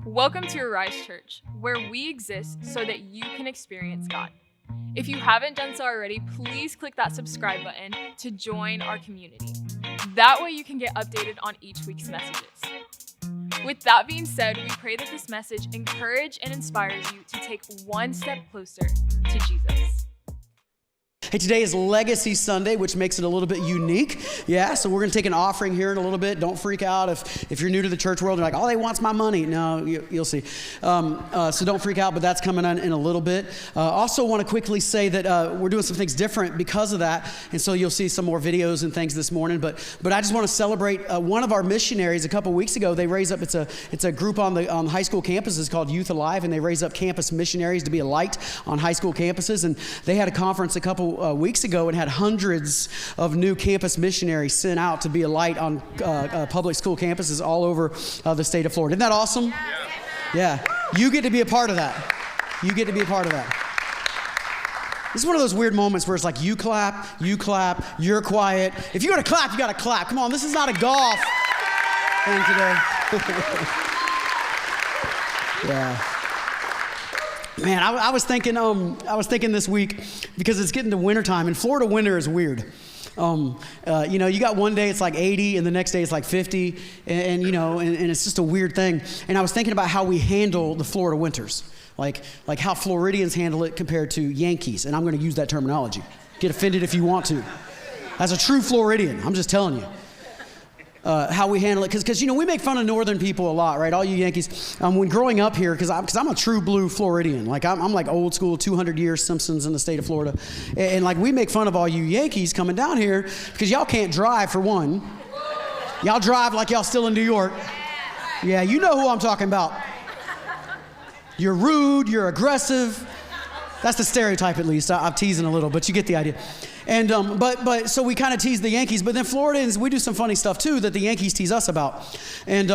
Welcome to Arise Church, where we exist so that you can experience God. If you haven't done so already, please click that subscribe button to join our community. That way you can get updated on each week's messages. With that being said, we pray that this message encourages and inspires you to take one step closer to Jesus. Hey, today is Legacy Sunday, which makes it a little bit unique. Yeah, so we're going to take an offering here in a little bit. Don't freak out if you're new to the church world. You're like, all they want's my money. No, you'll see. So don't freak out, but that's coming on in a little bit. Also want to quickly say that we're doing some things different because of that, and so you'll see some more videos and things this morning. But I just want to celebrate one of our missionaries. A couple weeks ago, they raised up. It's a group on the high school campuses called Youth Alive, and they raise up campus missionaries to be a light on high school campuses. And they had a conference a couple weeks ago and had hundreds of new campus missionaries sent out to be a light on public school campuses all over the state of Florida. Isn't that awesome? Yeah. You get to be a part of that. You get to be a part of that. This is one of those weird moments where it's like you clap, you're quiet. If you're going to clap, you got to clap. Come on, this is not a golf thing today. Yeah. Man, I was thinking this week, because it's getting to wintertime, and Florida winter is weird. You got one day it's like 80, and the next day it's like 50, and it's just a weird thing. And I was thinking about how we handle the Florida winters, like how Floridians handle it compared to Yankees, and I'm going to use that terminology. Get offended if you want to. As a true Floridian, I'm just telling you. How we handle it, because we make fun of northern people a lot, right? All you Yankees. When growing up here, because I'm a true blue Floridian, like I'm like old school, 200 years Simpsons in the state of Florida, and like we make fun of all you Yankees coming down here because y'all can't drive for one. Y'all drive like y'all still in New York. Yeah, you know who I'm talking about. You're rude, you're aggressive. That's the stereotype, at least. I'm teasing a little, but you get the idea. And but so we kind of tease the Yankees, but then Floridians, we do some funny stuff too that the Yankees tease us about. And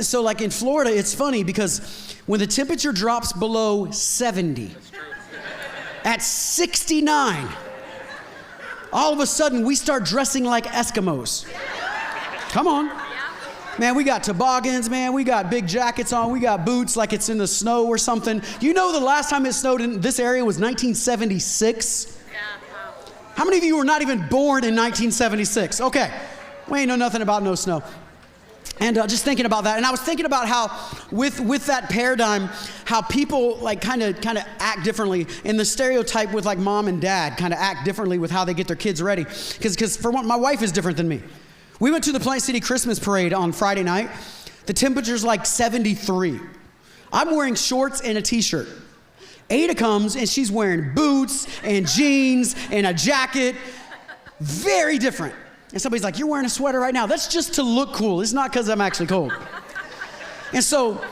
so like in Florida, it's funny because when the temperature drops below 70, at 69, all of a sudden we start dressing like Eskimos. Come on. Man, we got toboggans, man. We got big jackets on. We got boots like it's in the snow or something. You know the last time it snowed in this area was 1976? How many of you were not even born in 1976? Okay, we ain't know nothing about no snow. And just thinking about that, and I was thinking about how, with that paradigm, how people like kind of act differently, and the stereotype with like mom and dad kind of act differently with how they get their kids ready. Because for one, my wife is different than me. We went to the Plant City Christmas Parade on Friday night. The temperature's like 73. I'm wearing shorts and a t-shirt. Ada comes and she's wearing boots and jeans and a jacket. Very different. And somebody's like, you're wearing a sweater right now. That's just to look cool. It's not because I'm actually cold. And so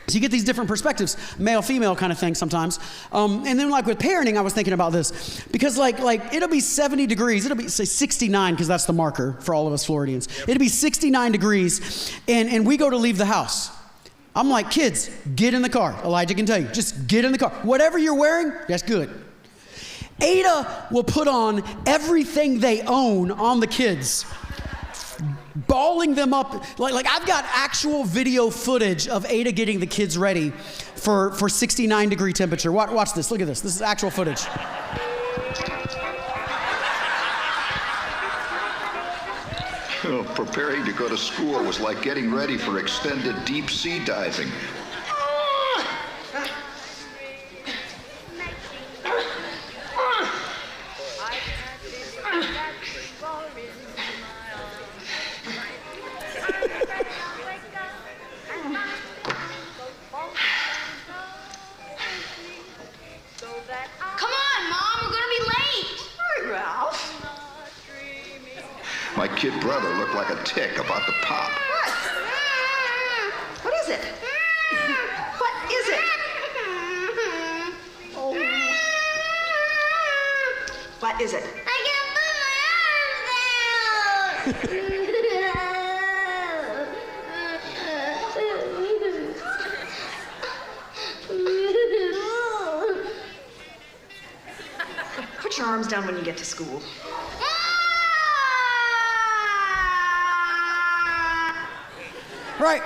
you get these different perspectives, male, female kind of thing sometimes. And then like with parenting, I was thinking about this. Because like it'll be 70 degrees. It'll be, say, 69, because that's the marker for all of us Floridians. It'll be 69 degrees, and we go to leave the house. I'm like, kids, get in the car. Elijah can tell you, just get in the car. Whatever you're wearing, that's good. Ada will put on everything they own on the kids, balling them up. Like I've got actual video footage of Ada getting the kids ready for 69 degree temperature. Watch this, look at this. This is actual footage. Preparing to go to school was like getting ready for extended deep sea diving. Come on, Mom, we're gonna be late. All right, Ralph. My kid brother looked like a tick about to pop. What is it? What is it? Oh. What is it? I can't put my arms down. Put your arms down when you get to school. Right?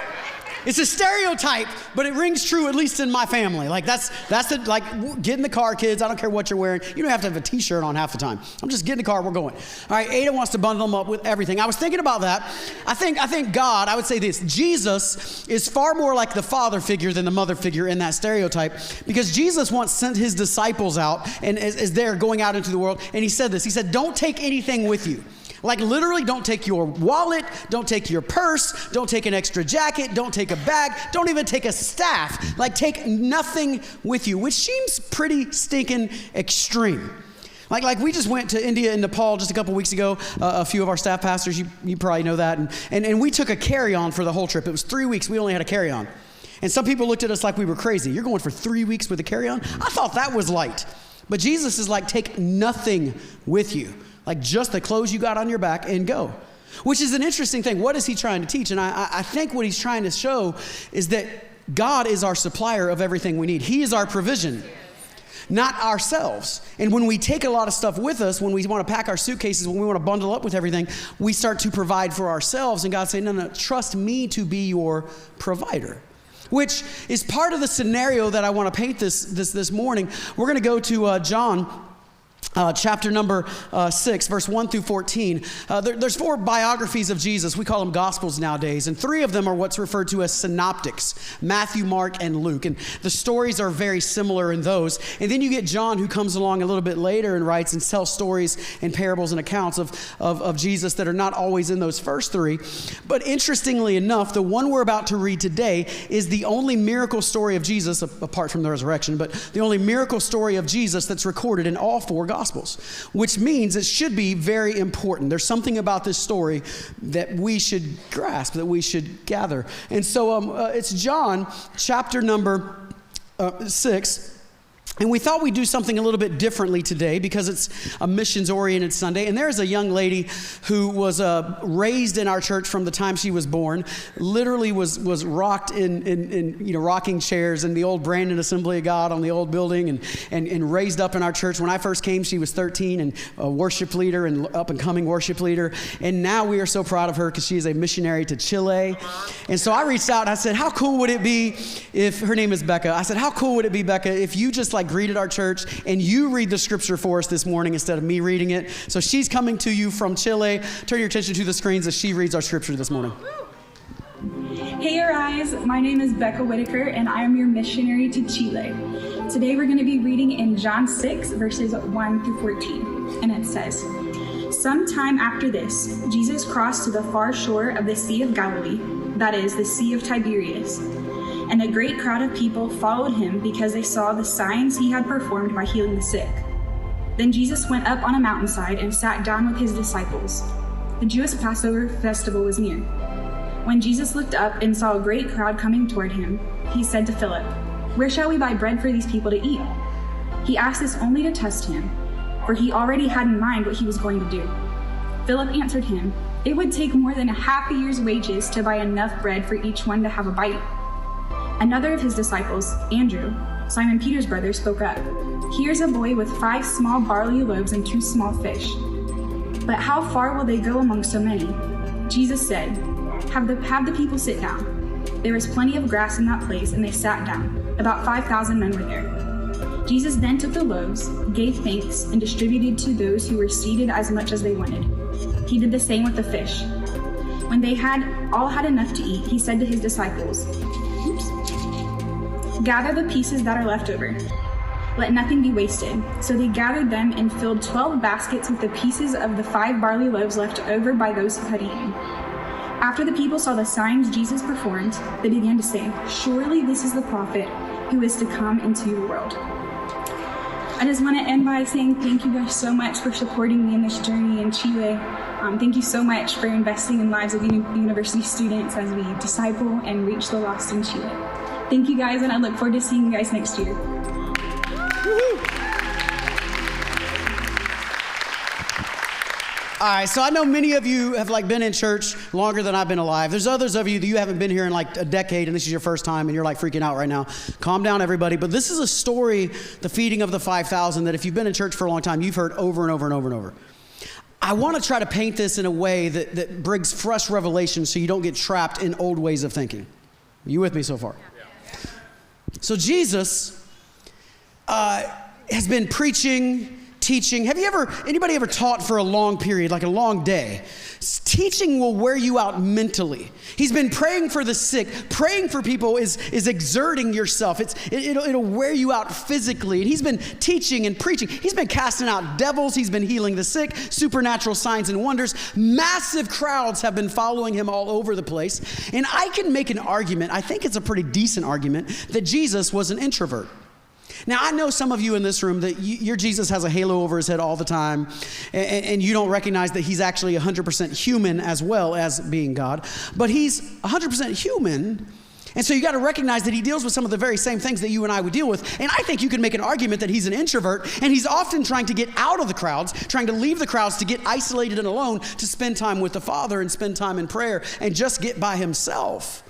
It's a stereotype, but it rings true, at least in my family. Like that's the, like, get in the car, kids. I don't care what you're wearing. You don't have to have a t-shirt on half the time. I'm just get in the car, we're going. All right, Ada wants to bundle them up with everything. I was thinking about that. I think God, I would say this, Jesus is far more like the father figure than the mother figure in that stereotype, because Jesus once sent his disciples out and as they're going out into the world, and he said this, he said, don't take anything with you. Like literally, don't take your wallet, don't take your purse, don't take an extra jacket, don't take a bag, don't even take a staff. Like take nothing with you, which seems pretty stinking extreme. Like we just went to India and Nepal just a couple weeks ago. A few of our staff pastors, you probably know that. And we took a carry-on for the whole trip. It was 3 weeks, we only had a carry-on. And some people looked at us like we were crazy. You're going for 3 weeks with a carry-on? I thought that was light. But Jesus is like, take nothing with you. Like just the clothes you got on your back and go. Which is an interesting thing. What is he trying to teach? And I think what he's trying to show is that God is our supplier of everything we need. He is our provision, not ourselves. And when we take a lot of stuff with us, when we want to pack our suitcases, when we want to bundle up with everything, we start to provide for ourselves. And God saying, no, trust me to be your provider. Which is part of the scenario that I want to paint this morning. We're going to go to John chapter number 6, verse 1 through 14. There's 4 biographies of Jesus. We call them Gospels nowadays. And 3 of them are what's referred to as synoptics, Matthew, Mark, and Luke. And the stories are very similar in those. And then you get John, who comes along a little bit later and writes and tells stories and parables and accounts of Jesus that are not always in those first 3. But interestingly enough, the one we're about to read today is the only miracle story of Jesus, apart from the resurrection, but the only miracle story of Jesus that's recorded in all 4 Gospels, which means it should be very important. There's something about this story that we should grasp, that we should gather. And so it's John chapter number 6. And we thought we'd do something a little bit differently today because it's a missions-oriented Sunday. And there's a young lady who was raised in our church from the time she was born, literally was rocked in rocking chairs in the old Brandon Assembly of God on the old building and raised up in our church. When I first came, she was 13 and a worship leader and up-and-coming worship leader. And now we are so proud of her because she is a missionary to Chile. And so I reached out and I said, how cool would it be if, her name is Becca, I said, how cool would it be, Becca, if you just greeted our church and you read the scripture for us this morning instead of me reading it. So she's coming to you from Chile. Turn your attention to the screens as she reads our scripture this morning. Hey Arise, my name is Becca Whitaker and I am your missionary to Chile. Today we're going to be reading in John 6 verses 1 through 14, and it says, sometime after this, Jesus crossed to the far shore of the Sea of Galilee, that is, the Sea of Tiberias. And a great crowd of people followed him because they saw the signs he had performed by healing the sick. Then Jesus went up on a mountainside and sat down with his disciples. The Jewish Passover festival was near. When Jesus looked up and saw a great crowd coming toward him, he said to Philip, "Where shall we buy bread for these people to eat?" He asked this only to test him, for he already had in mind what he was going to do. Philip answered him, "It would take more than a half a year's wages to buy enough bread for each one to have a bite." Another of his disciples, Andrew, Simon Peter's brother, spoke up. "Here's a boy with 5 small barley loaves and 2 small fish. But how far will they go among so many?" Jesus said, have the people sit down." There was plenty of grass in that place, and they sat down. About 5,000 men were there. Jesus then took the loaves, gave thanks, and distributed to those who were seated as much as they wanted. He did the same with the fish. When they had all had enough to eat, he said to his disciples, "Gather the pieces that are left over. Let nothing be wasted." So they gathered them and filled 12 baskets with the pieces of the 5 barley loaves left over by those who had eaten. After the people saw the signs Jesus performed, they began to say, "Surely this is the prophet who is to come into the world." I just want to end by saying thank you guys so much for supporting me in this journey in Chile. Thank you so much for investing in lives of university students as we disciple and reach the lost in Chile. Thank you guys, and I look forward to seeing you guys next year. Woo-hoo. All right, so I know many of you have been in church longer than I've been alive. There's others of you that you haven't been here in a decade, and this is your first time, and you're freaking out right now. Calm down, everybody. But this is a story, the feeding of the 5,000, that if you've been in church for a long time, you've heard over and over and over and over. I want to try to paint this in a way that brings fresh revelation so you don't get trapped in old ways of thinking. Are you with me so far? Yeah. So Jesus has been preaching, teaching. Anybody ever taught for a long period, like a long day? Teaching will wear you out mentally. He's been praying for the sick. Praying for people is exerting yourself. It'll wear you out physically. And he's been teaching and preaching. He's been casting out devils. He's been healing the sick, supernatural signs and wonders. Massive crowds have been following him all over the place. And I can make an argument, I think it's a pretty decent argument, that Jesus was an introvert. Now, I know some of you in this room that your Jesus has a halo over his head all the time, and you don't recognize that he's actually 100% human as well as being God. But he's 100% human, and so you got to recognize that he deals with some of the very same things that you and I would deal with. And I think you can make an argument that he's an introvert, and he's often trying to get out of the crowds, trying to leave the crowds to get isolated and alone, to spend time with the Father and spend time in prayer and just get by himself.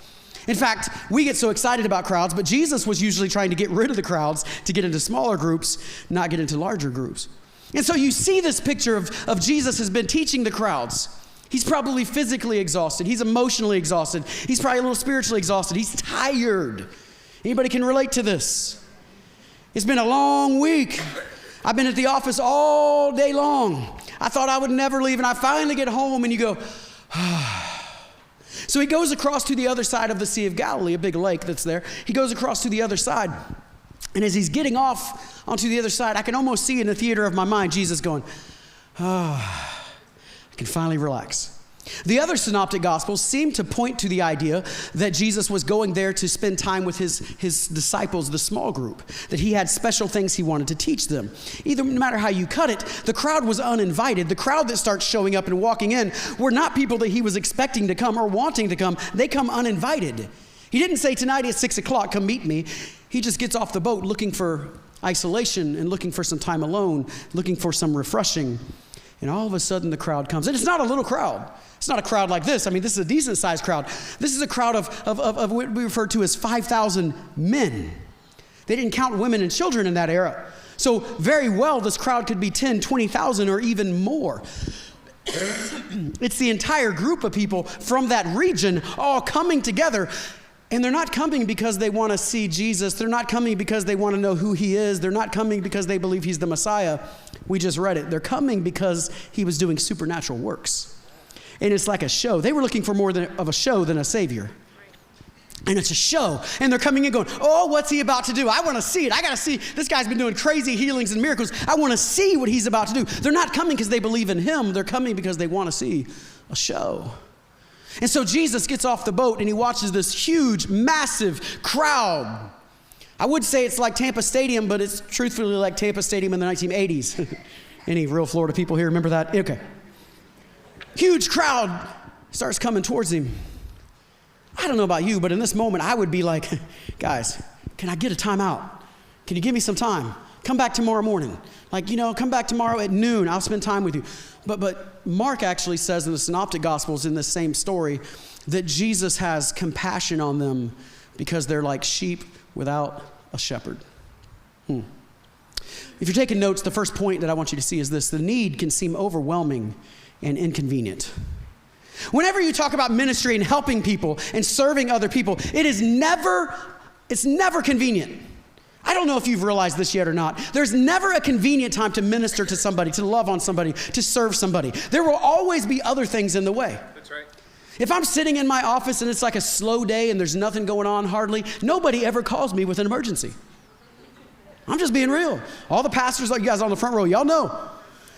In fact, we get so excited about crowds, but Jesus was usually trying to get rid of the crowds to get into smaller groups, not get into larger groups. And so you see this picture of Jesus has been teaching the crowds. He's probably physically exhausted. He's emotionally exhausted. He's probably a little spiritually exhausted. He's tired. Anybody can relate to this? It's been a long week. I've been at the office all day long. I thought I would never leave, and I finally get home, and you go, So he goes across to the other side of the Sea of Galilee, a big lake that's there. He goes across to the other side. And as he's getting off onto the other side, I can almost see in the theater of my mind, Jesus going, I can finally relax. The other synoptic gospels seem to point to the idea that Jesus was going there to spend time with his disciples, the small group, that he had special things he wanted to teach them. No matter how you cut it, the crowd was uninvited. The crowd that starts showing up and walking in were not people that he was expecting to come or wanting to come. They come uninvited. He didn't say, tonight at 6 o'clock, come meet me. He just gets off the boat looking for isolation and looking for some time alone, looking for some refreshing. And all of a sudden the crowd comes. And it's not a little crowd. It's not a crowd like this. I mean, this is a decent sized crowd. This is a crowd of what we refer to as 5,000 men. They didn't count women and children in that era. So very well, this crowd could be 10, 20,000 or even more. It's the entire group of people from that region all coming together. And they're not coming because they want to see Jesus. They're not coming because they want to know who he is. They're not coming because they believe he's the Messiah. We just read it. They're coming because he was doing supernatural works. And it's like a show. They were looking for more of a show than a savior. And it's a show. And they're coming in going, oh, what's he about to do? I want to see it. I got to see. This guy's been doing crazy healings and miracles. I want to see what he's about to do. They're not coming because they believe in him. They're coming because they want to see a show. And so Jesus gets off the boat and he watches this huge, massive crowd. I would say it's like Tampa Stadium, but it's truthfully like Tampa Stadium in the 1980s. Any real Florida people here remember that? Okay. Huge crowd starts coming towards him. I don't know about you, but in this moment, I would be like, guys, can I get a timeout? Can you give me some time? Come back tomorrow morning. Come back tomorrow at noon. I'll spend time with you. But Mark actually says in the Synoptic Gospels in this same story that Jesus has compassion on them because they're like sheep without a shepherd. If you're taking notes, the first point that I want you to see is this: the need can seem overwhelming and inconvenient. Whenever you talk about ministry and helping people and serving other people, it's never convenient. I don't know if you've realized this yet or not. There's never a convenient time to minister to somebody, to love on somebody, to serve somebody. There will always be other things in the way. That's right. If I'm sitting in my office and it's like a slow day and there's nothing going on hardly, nobody ever calls me with an emergency. I'm just being real. All the pastors, like you guys on the front row, y'all know.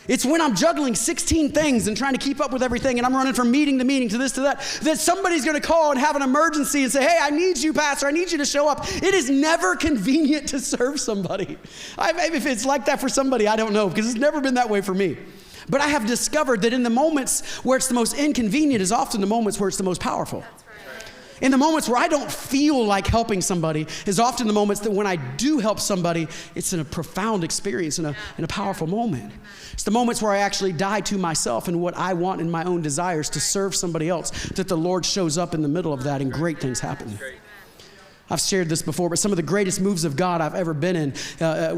It's when I'm juggling 16 things and trying to keep up with everything and I'm running from meeting to meeting to this to that somebody's going to call and have an emergency and say, hey, I need you, pastor. I need you to show up. It is never convenient to serve somebody. Maybe if it's like that for somebody, I don't know, because it's never been that way for me. But I have discovered that in the moments where it's the most inconvenient is often the moments where it's the most powerful. In the moments where I don't feel like helping somebody is often the moments that when I do help somebody, it's in a profound experience, in a powerful moment. It's the moments where I actually die to myself and what I want in my own desires to serve somebody else, that the Lord shows up in the middle of that and great things happen. I've shared this before, but some of the greatest moves of God I've ever been in,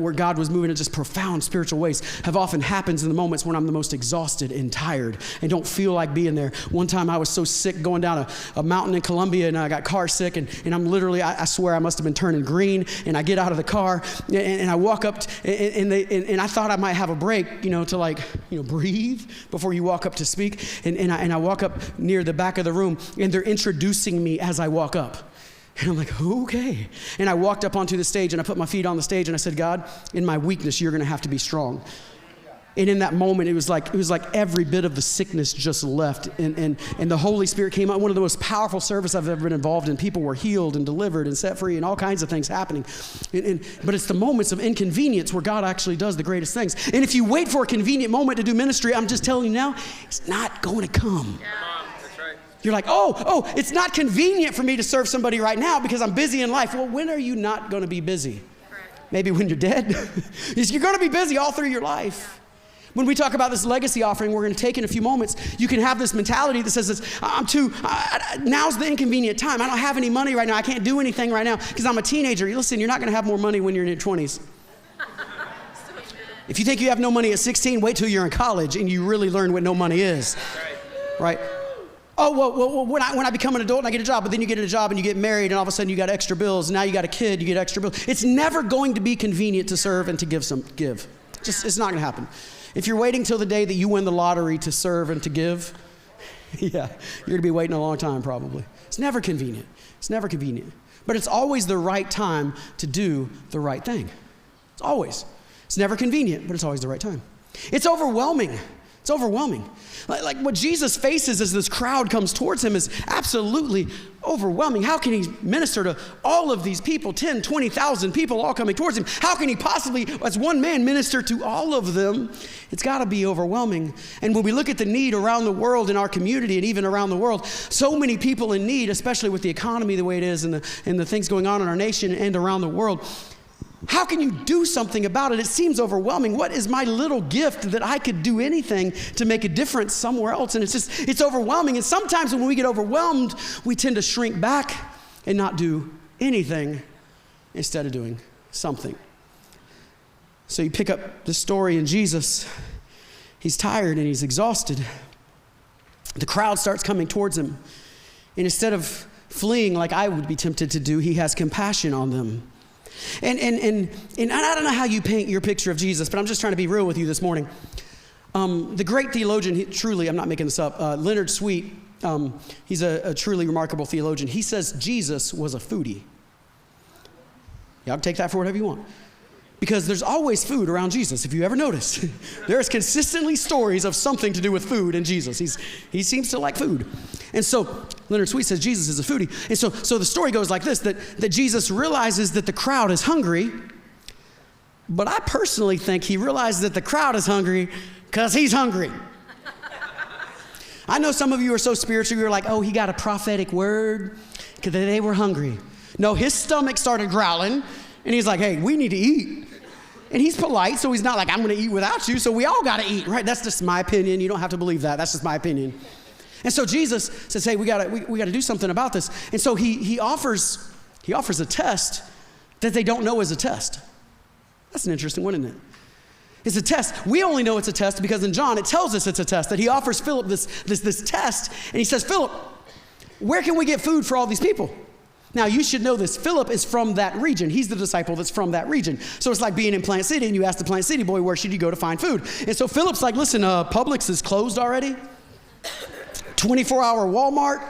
where God was moving in just profound spiritual ways, have often happened in the moments when I'm the most exhausted and tired and don't feel like being there. One time I was so sick going down a mountain in Colombia, and I got car sick, and I'm literally, I swear I must have been turning green, and I get out of the car, and I walk up, and I thought I might have a break, to breathe before you walk up to speak, and I walk up near the back of the room, and they're introducing me as I walk up. And I'm like, okay. And I walked up onto the stage, and I put my feet on the stage, and I said, God, in my weakness, you're going to have to be strong. And in that moment, it was like every bit of the sickness just left. And the Holy Spirit came out. One of the most powerful services I've ever been involved in. People were healed and delivered and set free and all kinds of things happening. But it's the moments of inconvenience where God actually does the greatest things. And if you wait for a convenient moment to do ministry, I'm just telling you now, it's not going to come. Yeah. You're like, oh, it's not convenient for me to serve somebody right now because I'm busy in life. Well, when are you not going to be busy? Maybe when you're dead. You're going to be busy all through your life. When we talk about this legacy offering we're going to take in a few moments, you can have this mentality that says, now's the inconvenient time. I don't have any money right now. I can't do anything right now because I'm a teenager. Listen, you're not going to have more money when you're in your 20s. If you think you have no money at 16, wait till you're in college and you really learn what no money is. Right? Oh, well, when I become an adult and I get a job, but then you get a job and you get married and all of a sudden you got extra bills. And now you got a kid, you get extra bills. It's never going to be convenient to serve and to give. It's not going to happen. If you're waiting till the day that you win the lottery to serve and to give, yeah, you're going to be waiting a long time probably. It's never convenient. It's never convenient. But it's always the right time to do the right thing. It's always. It's never convenient, but it's always the right time. It's overwhelming. It's overwhelming. Like what Jesus faces as this crowd comes towards him is absolutely overwhelming. How can he minister to all of these people, 10, 20,000 people all coming towards him? How can he possibly, as one man, minister to all of them? It's got to be overwhelming. And when we look at the need around the world in our community and even around the world, so many people in need, especially with the economy the way it is and the things going on in our nation and around the world, how can you do something about it? It seems overwhelming. What is my little gift that I could do anything to make a difference somewhere else? And it's overwhelming. And sometimes when we get overwhelmed, we tend to shrink back and not do anything instead of doing something. So you pick up the story in Jesus. He's tired and he's exhausted. The crowd starts coming towards him. And instead of fleeing like I would be tempted to do, he has compassion on them. And I don't know how you paint your picture of Jesus, but I'm just trying to be real with you this morning. The great theologian, truly, I'm not making this up, Leonard Sweet, he's a truly remarkable theologian. He says Jesus was a foodie. Y'all take that for whatever you want. Because there's always food around Jesus, if you ever notice. There's consistently stories of something to do with food in Jesus. He seems to like food. And so Leonard Sweet says Jesus is a foodie. And so the story goes like this, that Jesus realizes that the crowd is hungry, but I personally think he realizes that the crowd is hungry because he's hungry. I know some of you are so spiritual, you're like, oh, he got a prophetic word because they were hungry. No, his stomach started growling, and he's like, hey, we need to eat. And he's polite, so he's not like, I'm going to eat without you, so we all got to eat, right? That's just my opinion. You don't have to believe that. That's just my opinion. And so Jesus says, hey, we got to do something about this. And so he offers a test that they don't know is a test. That's an interesting one, isn't it? It's a test. We only know it's a test because in John, it tells us it's a test, that he offers Philip this test, and he says, Philip, where can we get food for all these people? Now, you should know this. Philip is from that region. He's the disciple that's from that region. So it's like being in Plant City, and you ask the Plant City boy, where should you go to find food? And so Philip's like, listen, Publix is closed already. 24-hour Walmart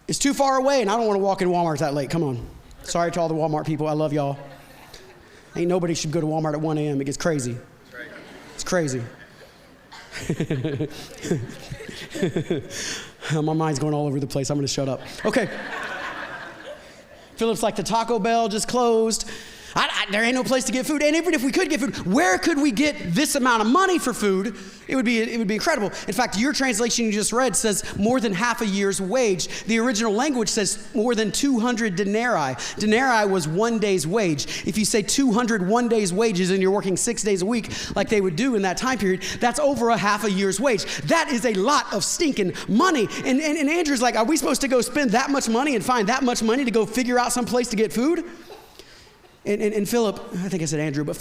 is too far away, and I don't want to walk in Walmart that late. Come on. Sorry to all the Walmart people. I love y'all. Ain't nobody should go to Walmart at 1 a.m. It gets crazy. It's crazy. My mind's going all over the place. I'm going to shut up. Okay. Philip's like, the Taco Bell just closed. There ain't no place to get food. And even if we could get food, where could we get this amount of money for food? It would be incredible. In fact, your translation you just read says more than half a year's wage. The original language says more than 200 denarii. Denarii was 1 day's wage. If you say 200 1 day's wages and you're working 6 days a week like they would do in that time period, that's over a half a year's wage. That is a lot of stinking money. And Andrew's like, are we supposed to go spend that much money and find that much money to go figure out some place to get food? And Philip, I think I said Andrew, but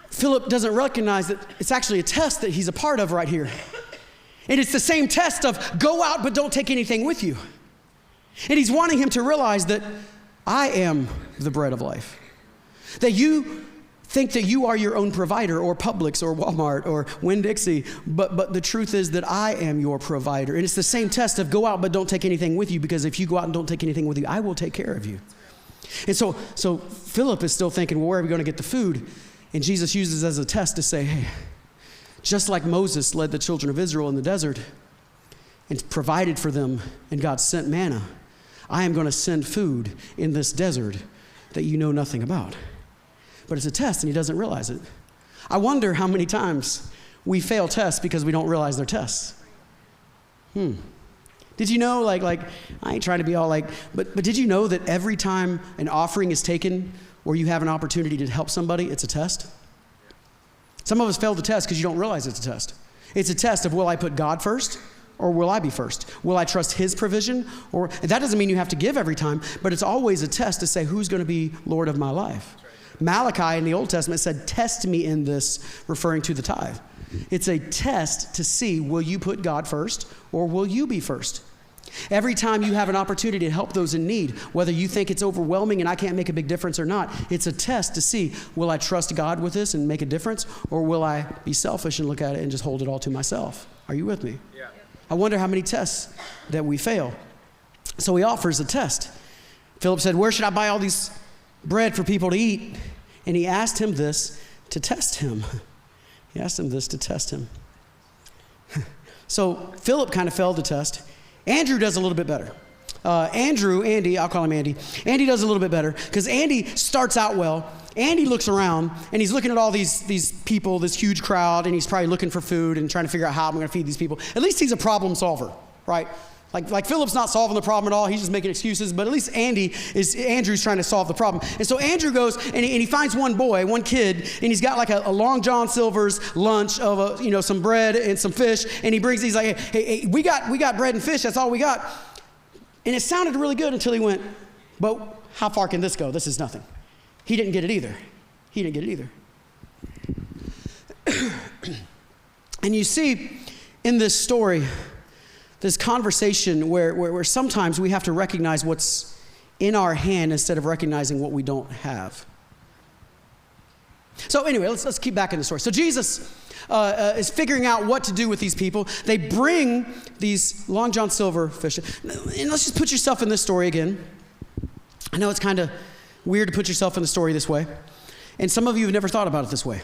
Philip doesn't recognize that it's actually a test that he's a part of right here. And it's the same test of go out but don't take anything with you. And he's wanting him to realize that I am the bread of life. That you think that you are your own provider, or Publix or Walmart or Winn-Dixie, but the truth is that I am your provider. And it's the same test of go out but don't take anything with you, because if you go out and don't take anything with you, I will take care of you. And so Philip is still thinking, well, where are we going to get the food? And Jesus uses it as a test to say, hey, just like Moses led the children of Israel in the desert and provided for them, and God sent manna, I am going to send food in this desert that you know nothing about. But it's a test, and he doesn't realize it. I wonder how many times we fail tests because we don't realize they're tests. Did you know, like I ain't trying to be all like, but did you know that every time an offering is taken or you have an opportunity to help somebody, it's a test? Some of us fail the test because you don't realize it's a test. It's a test of, will I put God first or will I be first? Will I trust his provision? Or that doesn't mean you have to give every time, but it's always a test to say, who's going to be Lord of my life? Malachi in the Old Testament said, test me in this, referring to the tithe. It's a test to see, will you put God first or will you be first? Every time you have an opportunity to help those in need, whether you think it's overwhelming and I can't make a big difference or not, it's a test to see, will I trust God with this and make a difference, or will I be selfish and look at it and just hold it all to myself? Are you with me? Yeah. I wonder how many tests that we fail. So he offers a test. Philip said, where should I buy all these bread for people to eat? And he asked him this to test him. He asked him this to test him. So Philip kind of failed the test. Andrew does a little bit better. Andy, I'll call him Andy. Andy does a little bit better because Andy starts out well. Andy looks around and he's looking at all these people, this huge crowd, and he's probably looking for food and trying to figure out how I'm going to feed these people. At least he's a problem solver, right? Like Philip's not solving the problem at all. He's just making excuses. But at least Andrew's trying to solve the problem. And so Andrew goes and he finds one kid, and he's got like a Long John Silver's lunch of some bread and some fish. And he's like, hey, we got bread and fish. That's all we got. And it sounded really good until he went, but how far can this go? This is nothing. He didn't get it either. And you see in this story, this conversation where sometimes we have to recognize what's in our hand instead of recognizing what we don't have. So anyway, let's keep back in the story. So Jesus is figuring out what to do with these people. They bring these Long John Silver fish. And let's just put yourself in this story again. I know it's kind of weird to put yourself in the story this way. And some of you have never thought about it this way.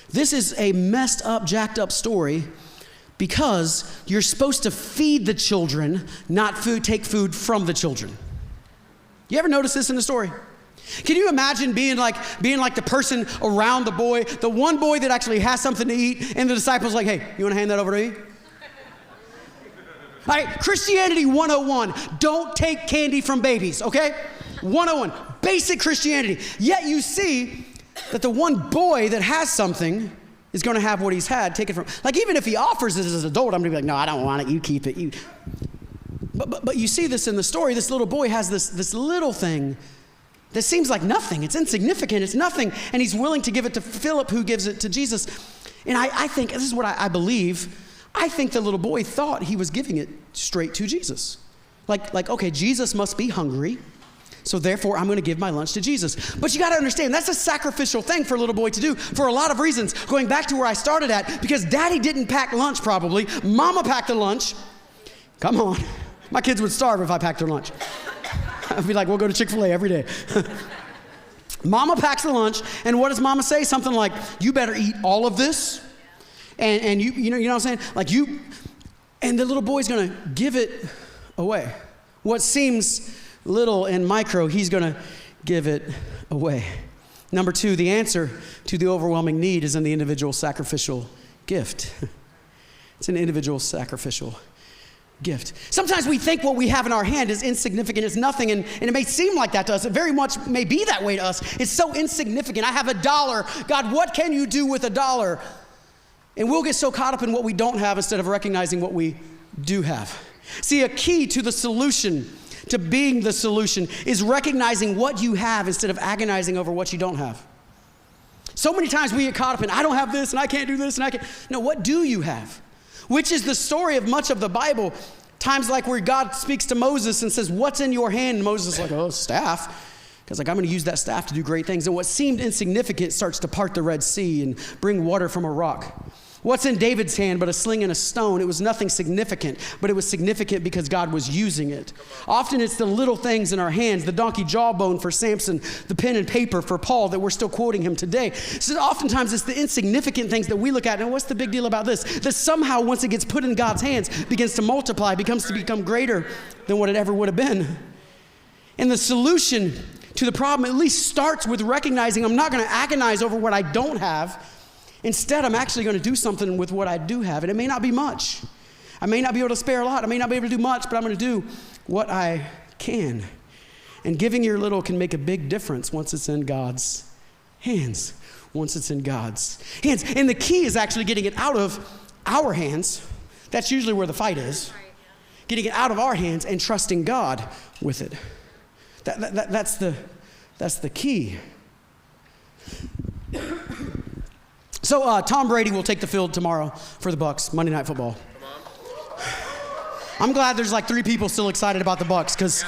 This is a messed up, jacked up story because you're supposed to feed the children, not take food from the children. You ever notice this in the story? Can you imagine being like the person around the boy, the one boy that actually has something to eat, and the disciples like, hey, you want to hand that over to me? All right, Christianity 101, don't take candy from babies, okay? 101, basic Christianity. Yet you see that the one boy that has something is going to have what he's had, take it from. Like even if he offers it as an adult, I'm going to be like, no, I don't want it, you keep it. But you see this in the story, this little boy has this little thing that seems like nothing. It's insignificant, it's nothing. And he's willing to give it to Philip, who gives it to Jesus. And I think, this is what I believe, I think the little boy thought he was giving it straight to Jesus. Like, okay, Jesus must be hungry, so therefore I'm going to give my lunch to Jesus. But you got to understand, that's a sacrificial thing for a little boy to do for a lot of reasons. Going back to where I started at, because daddy didn't pack lunch probably, mama packed the lunch. Come on, my kids would starve if I packed their lunch. I'd be like, we'll go to Chick-fil-A every day. Mama packs the lunch, and what does mama say? Something like, you better eat all of this. And you know what I'm saying? Like and the little boy's going to give it away. What seems little and micro, he's going to give it away. Number 2, the answer to the overwhelming need is in the individual sacrificial gift. It's an individual sacrificial gift. Sometimes we think what we have in our hand is insignificant, it's nothing, and it may seem like that to us. It very much may be that way to us. It's so insignificant. I have $1. God, what can you do with $1? And we'll get so caught up in what we don't have instead of recognizing what we do have. See, a key to the solution, to being the solution, is recognizing what you have instead of agonizing over what you don't have. So many times we get caught up in, I don't have this, and I can't do this, and I can't. No, what do you have? Which is the story of much of the Bible. Times like where God speaks to Moses and says, what's in your hand? And Moses is like, oh, staff. Because like, I'm going to use that staff to do great things. And what seemed insignificant starts to part the Red Sea and bring water from a rock. What's in David's hand but a sling and a stone? It was nothing significant, but it was significant because God was using it. Often it's the little things in our hands, the donkey jawbone for Samson, the pen and paper for Paul that we're still quoting him today. So oftentimes it's the insignificant things that we look at, and what's the big deal about this? That somehow once it gets put in God's hands, begins to multiply, become greater than what it ever would have been. And the solution to the problem at least starts with recognizing I'm not going to agonize over what I don't have. Instead, I'm actually going to do something with what I do have. And it may not be much. I may not be able to spare a lot. I may not be able to do much, but I'm going to do what I can. And giving your little can make a big difference once it's in God's hands. Once it's in God's hands. And the key is actually getting it out of our hands. That's usually where the fight is. Getting it out of our hands and trusting God with it. That's the key. So Tom Brady will take the field tomorrow for the Bucs, Monday Night Football. I'm glad there's like 3 people still excited about the Bucs because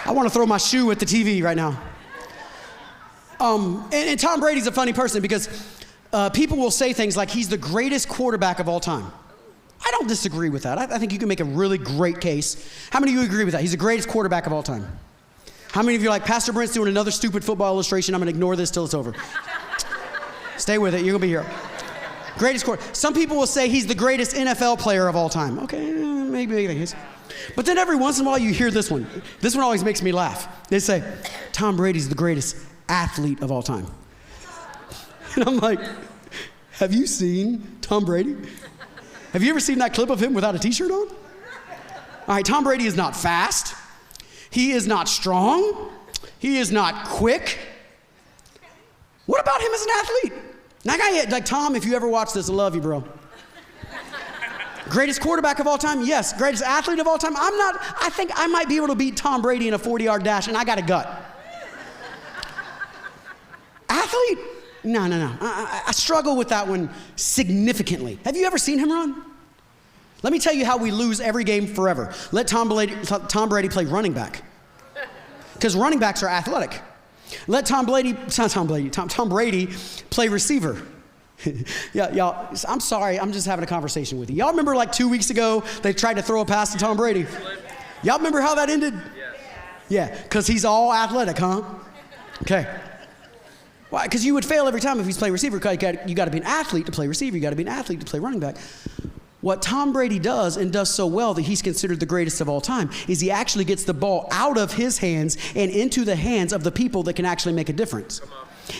I want to throw my shoe at the TV right now. And Tom Brady's a funny person because people will say things like he's the greatest quarterback of all time. I don't disagree with that. I think you can make a really great case. How many of you agree with that? He's the greatest quarterback of all time. How many of you are like, Pastor Brent's doing another stupid football illustration. I'm going to ignore this till it's over. Stay with it. You're going to be here. Greatest quarterback. Some people will say he's the greatest NFL player of all time. Okay, maybe he is. But then every once in a while you hear this one. This one always makes me laugh. They say, Tom Brady's the greatest athlete of all time. And I'm like, have you seen Tom Brady? Have you ever seen that clip of him without a t-shirt on? All right, Tom Brady is not fast. He is not strong. He is not quick. What about him as an athlete? Like Tom, if you ever watch this, I love you, bro. Greatest quarterback of all time? Yes. Greatest athlete of all time? I think I might be able to beat Tom Brady in a 40-yard dash, and I got a gut. Athlete? No. I struggle with that one significantly. Have you ever seen him run? Let me tell you how we lose every game forever. Let Tom Brady play running back. Because running backs are athletic. Let Tom Brady play receiver. Yeah, y'all, I'm sorry, I'm just having a conversation with you. Y'all remember like 2 weeks ago, they tried to throw a pass to Tom Brady? Y'all remember how that ended? Yeah, because he's all athletic, huh? Okay. Why? Because you would fail every time if he's playing receiver. You got to be an athlete to play receiver. You got to be an athlete to play running back. What Tom Brady does, and does so well that he's considered the greatest of all time, is he actually gets the ball out of his hands and into the hands of the people that can actually make a difference.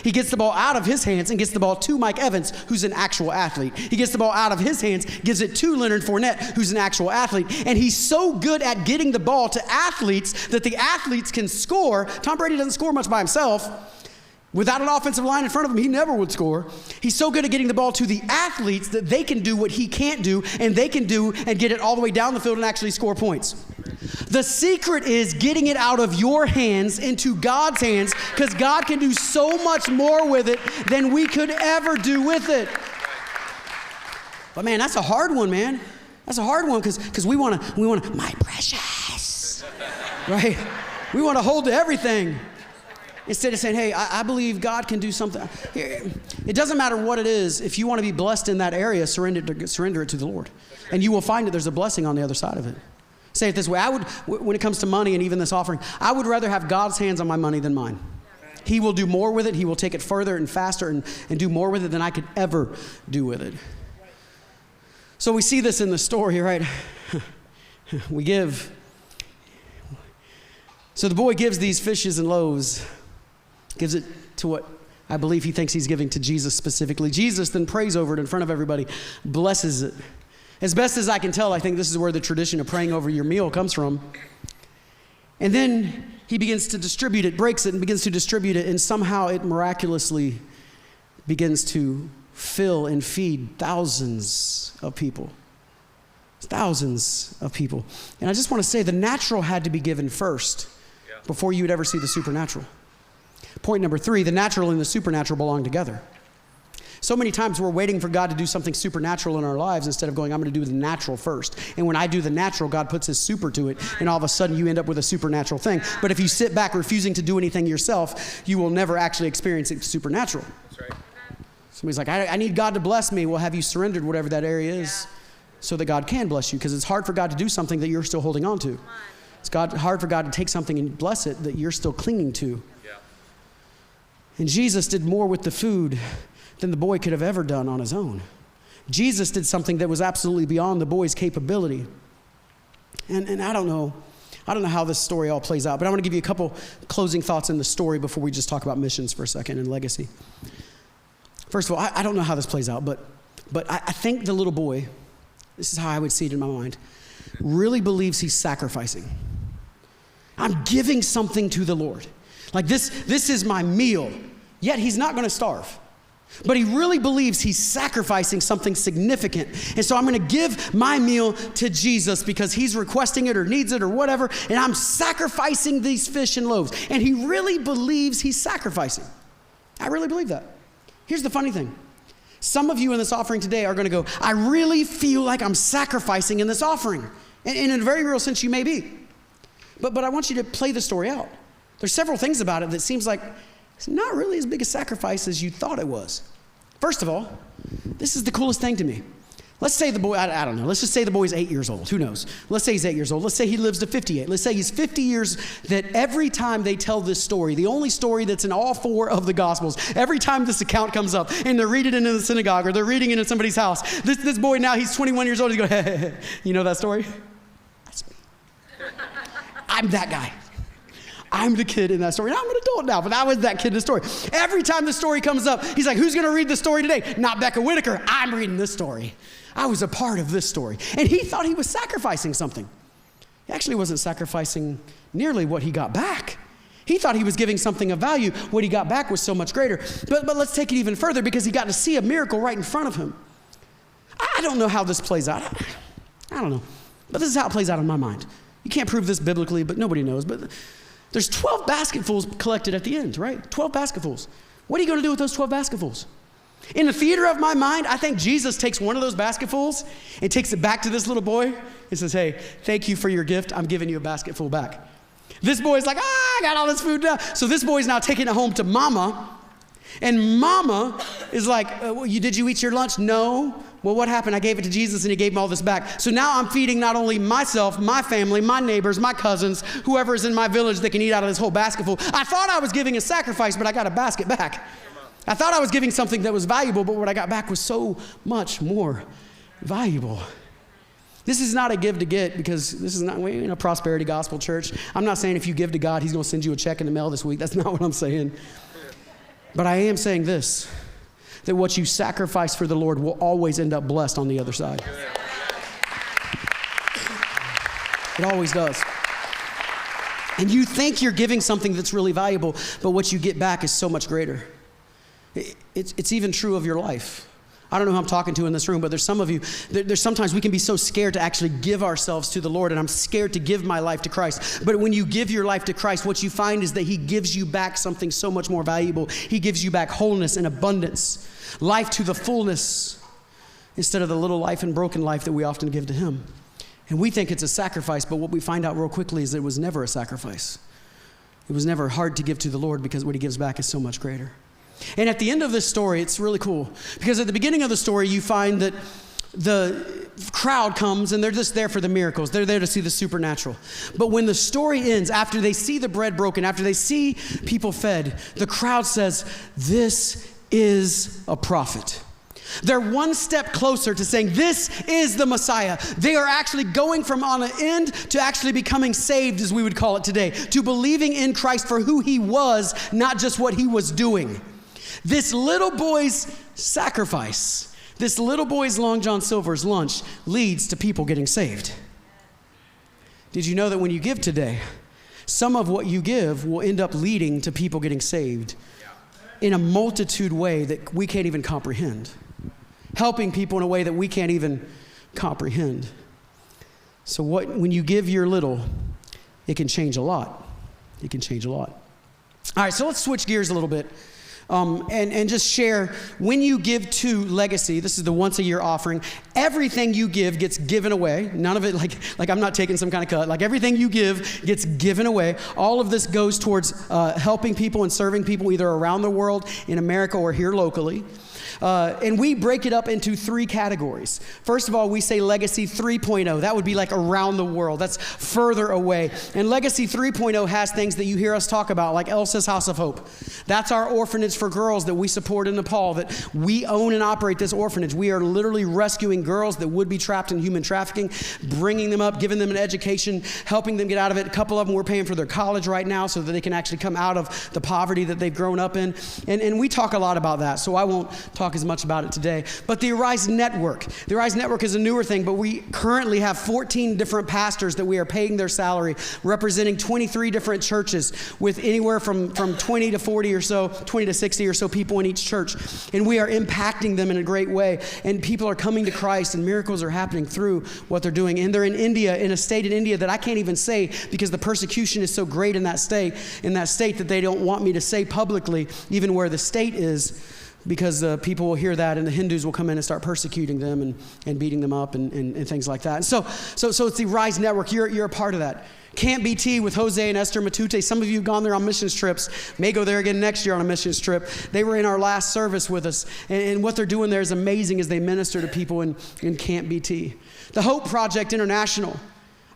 He gets the ball out of his hands and gets the ball to Mike Evans, who's an actual athlete. He gets the ball out of his hands, gives it to Leonard Fournette, who's an actual athlete. And he's so good at getting the ball to athletes that the athletes can score. Tom Brady doesn't score much by himself. Without an offensive line in front of him, he never would score. He's so good at getting the ball to the athletes that they can do what he can't do, and they can do and get it all the way down the field and actually score points. The secret is getting it out of your hands into God's hands, because God can do so much more with it than we could ever do with it. But man, that's a hard one, man. That's a hard one because we want to, my precious, right? We want to hold to everything. Instead of saying, hey, I believe God can do something. It doesn't matter what it is. If you want to be blessed in that area, surrender it to the Lord. And you will find that there's a blessing on the other side of it. Say it this way. When it comes to money and even this offering, I would rather have God's hands on my money than mine. He will do more with it. He will take it further and faster and do more with it than I could ever do with it. So we see this in the story, right? We give. So the boy gives these fishes and loaves Gives it to what I believe he thinks he's giving to Jesus specifically. Jesus then prays over it in front of everybody, blesses it. As best as I can tell, I think this is where the tradition of praying over your meal comes from. And then he begins to distribute it, breaks it, and begins to distribute it, and somehow it miraculously begins to fill and feed thousands of people. Thousands of people. And I just want to say the natural had to be given first before you would ever see the supernatural. Point number 3, the natural and the supernatural belong together. So many times we're waiting for God to do something supernatural in our lives instead of going, I'm going to do the natural first. And when I do the natural, God puts his super to it, and all of a sudden you end up with a supernatural thing. But if you sit back refusing to do anything yourself, you will never actually experience it supernatural. That's right. Somebody's like, I need God to bless me. Well, have you surrendered whatever that area is so that God can bless you? Because it's hard for God to do something that you're still holding on to. It's hard for God to take something and bless it that you're still clinging to. Yeah. And Jesus did more with the food than the boy could have ever done on his own. Jesus did something that was absolutely beyond the boy's capability. And I don't know how this story all plays out, but I want to give you a couple closing thoughts in the story before we just talk about missions for a second and legacy. First of all, I don't know how this plays out, but I think the little boy, this is how I would see it in my mind, really believes he's sacrificing. I'm giving something to the Lord. Like this is my meal, yet he's not going to starve. But he really believes he's sacrificing something significant. And so I'm going to give my meal to Jesus because he's requesting it or needs it or whatever. And I'm sacrificing these fish and loaves. And he really believes he's sacrificing. I really believe that. Here's the funny thing. Some of you in this offering today are going to go, I really feel like I'm sacrificing in this offering. And in a very real sense, you may be. But I want you to play the story out. There's several things about it that seems like it's not really as big a sacrifice as you thought it was. First of all, this is the coolest thing to me. Let's say the boy, I don't know, let's just say the boy's 8 years old. Who knows? Let's say he's 8 years old. Let's say he lives to 58. Let's say he's 50 years that every time they tell this story, the only story that's in all 4 of the Gospels, every time this account comes up and they're reading it in the synagogue or they're reading it in somebody's house, this boy now, he's 21 years old, he's going, hey. You know that story? That's me. I'm that guy. I'm the kid in that story. Now I'm an adult now, but I was that kid in the story. Every time the story comes up, he's like, who's going to read the story today? Not Becca Whitaker. I'm reading this story. I was a part of this story. And he thought he was sacrificing something. He actually wasn't sacrificing nearly what he got back. He thought he was giving something of value. What he got back was so much greater. But let's take it even further because he got to see a miracle right in front of him. I don't know how this plays out. I don't know. But this is how it plays out in my mind. You can't prove this biblically, but nobody knows. But there's 12 basketfuls collected at the end, right? 12 basketfuls. What are you going to do with those 12 basketfuls? In the theater of my mind, I think Jesus takes one of those basketfuls and takes it back to this little boy and says, hey, thank you for your gift. I'm giving you a basketful back. This boy's like, I got all this food now. So this boy's now taking it home to mama. And mama is like, did you eat your lunch? No. Well, what happened? I gave it to Jesus and he gave me all this back. So now I'm feeding not only myself, my family, my neighbors, my cousins, whoever's in my village that can eat out of this whole basketful. I thought I was giving a sacrifice, but I got a basket back. I thought I was giving something that was valuable, but what I got back was so much more valuable. This is not a give to get because this is not, we're in a prosperity gospel church. I'm not saying if you give to God, he's going to send you a check in the mail this week. That's not what I'm saying. But I am saying this, that what you sacrifice for the Lord will always end up blessed on the other side. It always does. And you think you're giving something that's really valuable, but what you get back is so much greater. It's even true of your life. I don't know who I'm talking to in this room, but there's some of you, there's sometimes we can be so scared to actually give ourselves to the Lord, and I'm scared to give my life to Christ. But when you give your life to Christ, what you find is that he gives you back something so much more valuable. He gives you back wholeness and abundance, life to the fullness, instead of the little life and broken life that we often give to him. And we think it's a sacrifice, but what we find out real quickly is that it was never a sacrifice. It was never hard to give to the Lord because what he gives back is so much greater. And at the end of this story, it's really cool because at the beginning of the story, you find that the crowd comes and they're just there for the miracles. They're there to see the supernatural. But when the story ends, after they see the bread broken, after they see people fed, the crowd says, this is a prophet. They're one step closer to saying, this is the Messiah. They are actually going from on an end to actually becoming saved, as we would call it today, to believing in Christ for who he was, not just what he was doing. This little boy's sacrifice, this little boy's Long John Silver's lunch leads to people getting saved. Did you know that when you give today, some of what you give will end up leading to people getting saved in a multitude way that we can't even comprehend? Helping people in a way that we can't even comprehend. So when you give your little, it can change a lot. It can change a lot. All right, so let's switch gears a little bit. And just share, when you give to Legacy, this is the once a year offering, everything you give gets given away. None of it, like I'm not taking some kind of cut. Like everything you give gets given away. All of this goes towards helping people and serving people either around the world, in America, or here locally. And we break it up into 3 categories. First of all, we say Legacy 3.0. That would be like around the world. That's further away. And Legacy 3.0 has things that you hear us talk about, like Elsa's House of Hope. That's our orphanage for girls that we support in Nepal, that we own and operate this orphanage. We are literally rescuing girls that would be trapped in human trafficking, bringing them up, giving them an education, helping them get out of it. A couple of them we're paying for their college right now so that they can actually come out of the poverty that they've grown up in. And we talk a lot about that, so I won't talk as much about it today. But the Arise Network. The Arise Network is a newer thing, but we currently have 14 different pastors that we are paying their salary, representing 23 different churches with anywhere from 20 to 40 or so, 20 to 60 or so people in each church. And we are impacting them in a great way. And people are coming to Christ, and miracles are happening through what they're doing. And they're in India, in a state in India that I can't even say because the persecution is so great in that state that they don't want me to say publicly even where the state is, because people will hear that and the Hindus will come in and start persecuting them and beating them up and things like that. And so it's the Rise Network. You're a part of that. Camp BT with Jose and Esther Matute. Some of you have gone there on missions trips, may go there again next year on a missions trip. They were in our last service with us. And what they're doing there is amazing as they minister to people in Camp BT. The Hope Project International.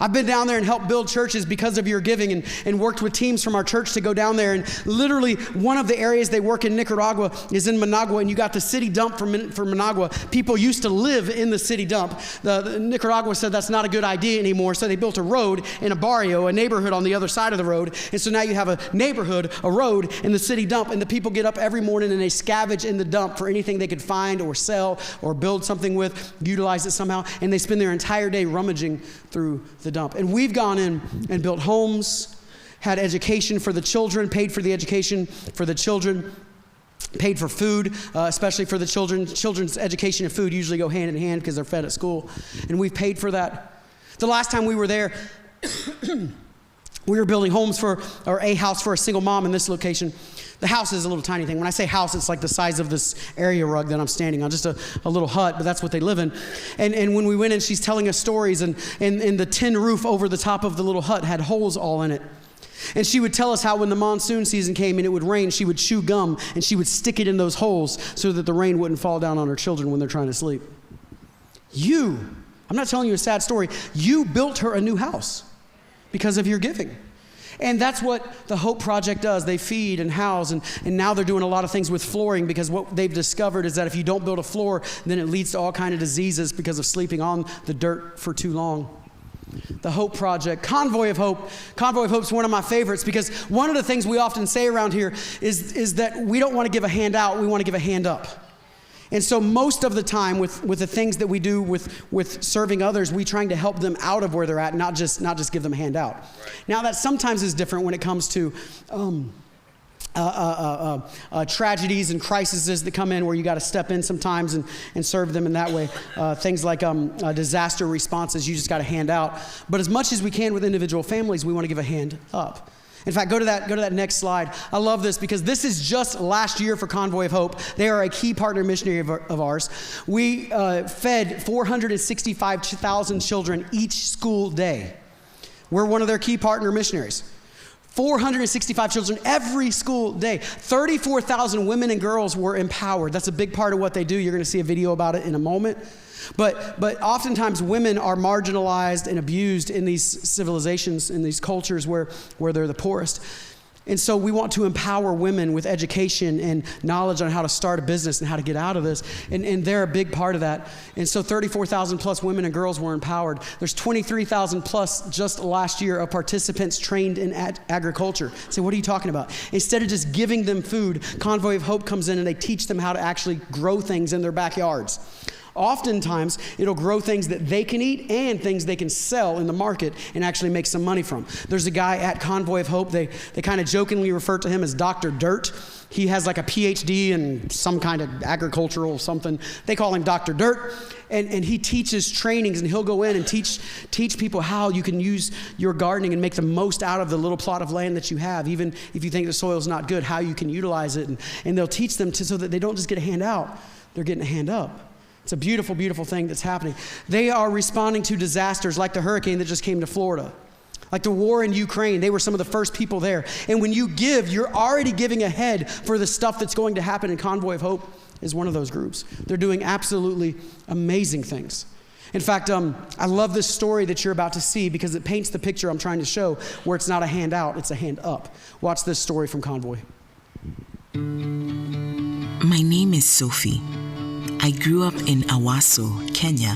I've been down there and helped build churches because of your giving and worked with teams from our church to go down there. And literally one of the areas they work in Nicaragua is in Managua, and you got the city dump for Managua. People used to live in the city dump. The Nicaragua said that's not a good idea anymore, so they built a road in a barrio, a neighborhood on the other side of the road. And so now you have a neighborhood, a road, in the city dump, and the people get up every morning and they scavenge in the dump for anything they could find or sell or build something with, utilize it somehow, and they spend their entire day rummaging through the dump. And we've gone in and built homes, had education for the children, paid for the education for the children, paid for food, especially for the children. Children's education and food usually go hand in hand because they're fed at school. And we've paid for that. The last time we were there, we were building homes or a house for a single mom in this location. The house is a little tiny thing. When I say house, it's like the size of this area rug that I'm standing on, just a little hut, but that's what they live in. And when we went in, she's telling us stories, and the tin roof over the top of the little hut had holes all in it. And she would tell us how when the monsoon season came and it would rain, she would chew gum and she would stick it in those holes so that the rain wouldn't fall down on her children when they're trying to sleep. I'm not telling you a sad story, you built her a new house because of your giving. And that's what the Hope Project does. They feed and house, and now they're doing a lot of things with flooring, because what they've discovered is that if you don't build a floor, then it leads to all kinds of diseases because of sleeping on the dirt for too long. The Hope Project. Convoy of Hope. Convoy of Hope is one of my favorites, because one of the things we often say around here is that we don't want to give a hand out, we want to give a hand up. And so most of the time with the things that we do with serving others, we trying to help them out of where they're at, not just give them a handout. Right. Now that sometimes is different when it comes to tragedies and crises that come in where you got to step in sometimes and serve them in that way. Things like disaster responses, you just got to hand out. But as much as we can with individual families, we want to give a hand up. In fact, go to that next slide. I love this because this is just last year for Convoy of Hope. They are a key partner missionary of ours. We fed 465,000 children each school day. We're one of their key partner missionaries. 465 children every school day. 34,000 women and girls were empowered. That's a big part of what they do. You're going to see a video about it in a moment. But oftentimes women are marginalized and abused in these civilizations, in these cultures where they're the poorest. And so we want to empower women with education and knowledge on how to start a business and how to get out of this. And they're a big part of that. And so 34,000 plus women and girls were empowered. There's 23,000 plus just last year of participants trained in agriculture. So what are you talking about? Instead of just giving them food, Convoy of Hope comes in and they teach them how to actually grow things in their backyards. Oftentimes, it'll grow things that they can eat and things they can sell in the market and actually make some money from. There's a guy at Convoy of Hope, they kind of jokingly refer to him as Dr. Dirt. He has like a PhD in some kind of agricultural something. They call him Dr. Dirt. And he teaches trainings, and he'll go in and teach people how you can use your gardening and make the most out of the little plot of land that you have, even if you think the soil's not good, how you can utilize it. And they'll teach them so that they don't just get a hand out, they're getting a hand up. It's a beautiful, beautiful thing that's happening. They are responding to disasters like the hurricane that just came to Florida. Like the war in Ukraine, they were some of the first people there. And when you give, you're already giving ahead for the stuff that's going to happen, and Convoy of Hope is one of those groups. They're doing absolutely amazing things. In fact, I love this story that you're about to see because it paints the picture I'm trying to show, where it's not a hand out, it's a hand up. Watch this story from Convoy. My name is Sophie. I grew up in Awaso, Kenya.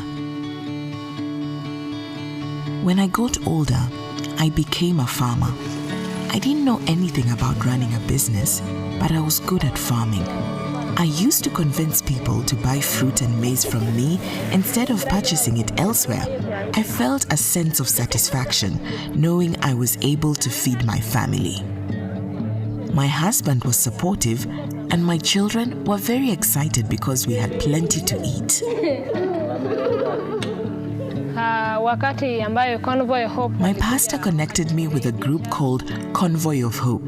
When I got older, I became a farmer. I didn't know anything about running a business, but I was good at farming. I used to convince people to buy fruit and maize from me instead of purchasing it elsewhere. I felt a sense of satisfaction knowing I was able to feed my family. My husband was supportive, and my children were very excited because we had plenty to eat. My pastor connected me with a group called Convoy of Hope.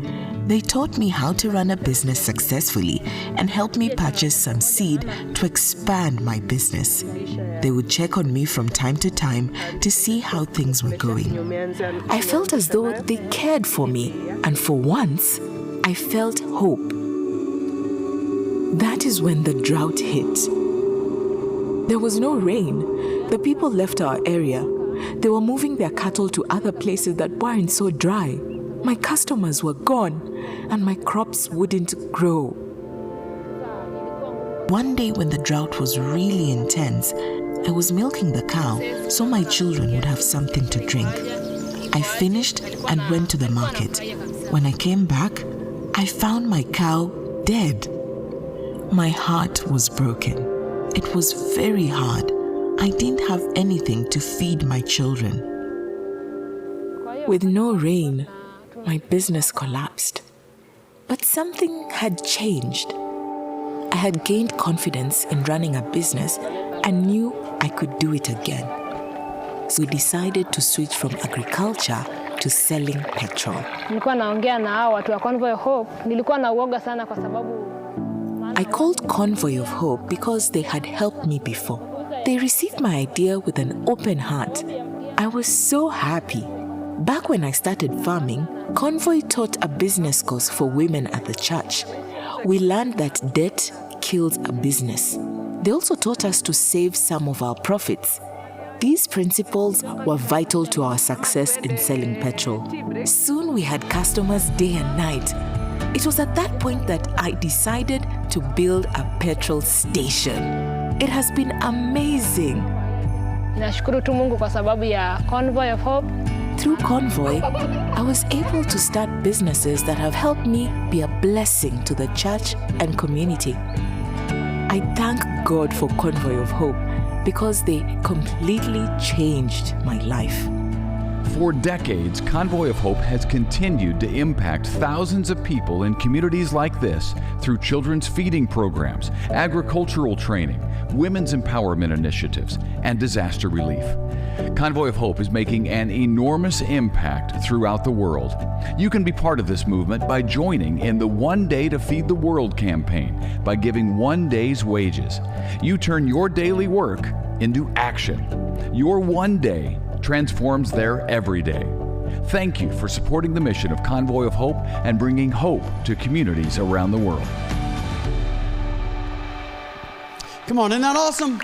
They taught me how to run a business successfully and helped me purchase some seed to expand my business. They would check on me from time to time to see how things were going. I felt as though they cared for me, and for once, I felt hope. That is when the drought hit. There was no rain. The people left our area. They were moving their cattle to other places that weren't so dry. My customers were gone, and my crops wouldn't grow. One day when the drought was really intense, I was milking the cow so my children would have something to drink. I finished and went to the market. When I came back, I found my cow dead. My heart was broken. It was very hard. I didn't have anything to feed my children. With no rain, my business collapsed. But something had changed. I had gained confidence in running a business and knew I could do it again. So we decided to switch from agriculture to selling petrol. I called Convoy of Hope because they had helped me before. They received my idea with an open heart. I was so happy. Back when I started farming, Convoy taught a business course for women at the church. We learned that debt kills a business. They also taught us to save some of our profits. These principles were vital to our success in selling petrol. Soon we had customers day and night. It was at that point that I decided to build a petrol station. It has been amazing. Nashukuru tu Mungu kwa sababu ya Convoy of Hope. Through Convoy, I was able to start businesses that have helped me be a blessing to the church and community. I thank God for Convoy of Hope because they completely changed my life. For decades, Convoy of Hope has continued to impact thousands of people in communities like this through children's feeding programs, agricultural training, women's empowerment initiatives, and disaster relief. Convoy of Hope is making an enormous impact throughout the world. You can be part of this movement by joining in the One Day to Feed the World campaign by giving 1 day's wages. You turn your daily work into action. Your 1 day transforms their every day. Thank you for supporting the mission of Convoy of Hope and bringing hope to communities around the world. Come on, isn't that awesome?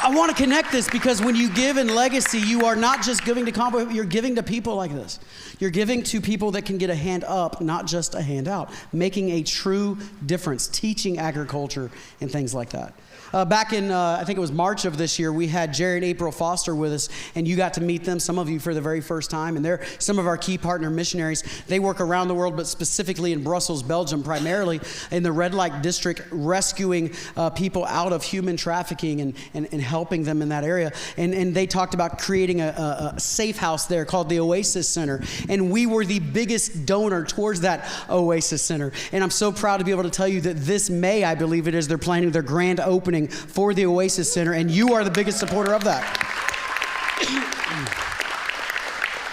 I want to connect this because when you give in legacy, you are not just giving to Convoy, you're giving to people like this. You're giving to people that can get a hand up, not just a hand out, making a true difference, teaching agriculture and things like that. Back in, I think it was March of this year, we had Jerry and April Foster with us, and you got to meet them, some of you for the very first time, and they're some of our key partner missionaries. They work around the world, but specifically in Brussels, Belgium, primarily in the Red Light District, rescuing people out of human trafficking and helping them in that area. And they talked about creating a safe house there called the Oasis Center, and we were the biggest donor towards that Oasis Center. And I'm so proud to be able to tell you that this May, I believe it is, they're planning their grand opening for the Oasis Center, and you are the biggest supporter of that.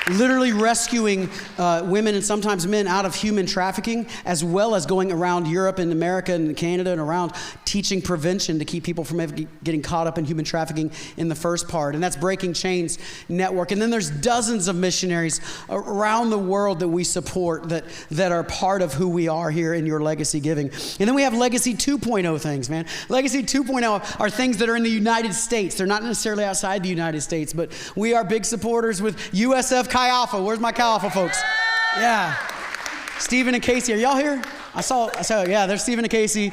Literally rescuing women and sometimes men out of human trafficking, as well as going around Europe and America and Canada and around teaching prevention to keep people from getting caught up in human trafficking in the first part. And that's Breaking Chains Network. And then there's dozens of missionaries around the world that we support that are part of who we are here in Your Legacy Giving. And then we have Legacy 2.0 things, man. Legacy 2.0 are things that are in the United States. They're not necessarily outside the United States, but we are big supporters with USF Chi Alpha. Where's my Chi Alpha folks? Yeah. Stephen and Casey, are y'all here? I saw, yeah, there's Stephen and Casey.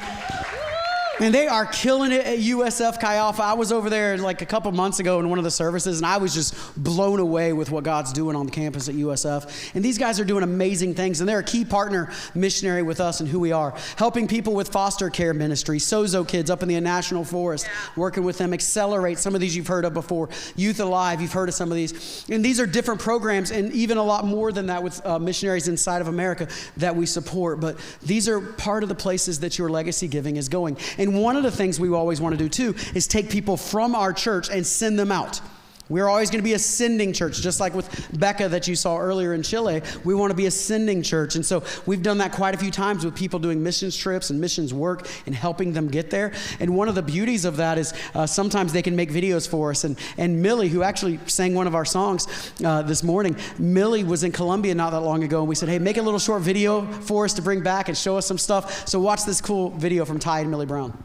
And they are killing it at USF Chi Alpha. I was over there like a couple months ago in one of the services, and I was just blown away with what God's doing on the campus at USF. And these guys are doing amazing things, and they're a key partner missionary with us and who we are. Helping people with foster care ministry, Sozo Kids up in the National Forest, working with them, Accelerate, some of these you've heard of before. Youth Alive, you've heard of some of these. And these are different programs, and even a lot more than that with missionaries inside of America that we support. But these are part of the places that Your Legacy Giving is going. And one of the things we always want to do too is take people from our church and send them out. We're always going to be a sending church, just like with Becca that you saw earlier in Chile. We want to be a sending church. And so we've done that quite a few times with people doing missions trips and missions work and helping them get there. And one of the beauties of that is sometimes they can make videos for us. And Millie, who actually sang one of our songs this morning, Millie was in Colombia not that long ago. And we said, hey, make a little short video for us to bring back and show us some stuff. So watch this cool video from Ty and Millie Brown.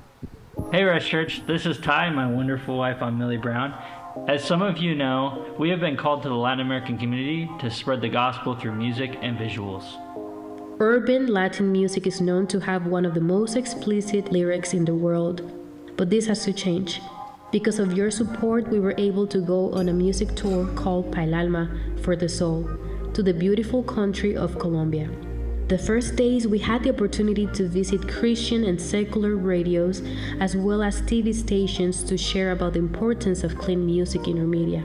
Hey Rest Church, this is Ty and my wonderful wife, I'm Millie Brown. As some of you know, we have been called to the Latin American community to spread the gospel through music and visuals. Urban Latin music is known to have one of the most explicit lyrics in the world, but this has to change. Because of your support, we were able to go on a music tour called Pa el Alma, for the soul, to the beautiful country of Colombia. The first days, we had the opportunity to visit Christian and secular radios, as well as TV stations to share about the importance of clean music in our media.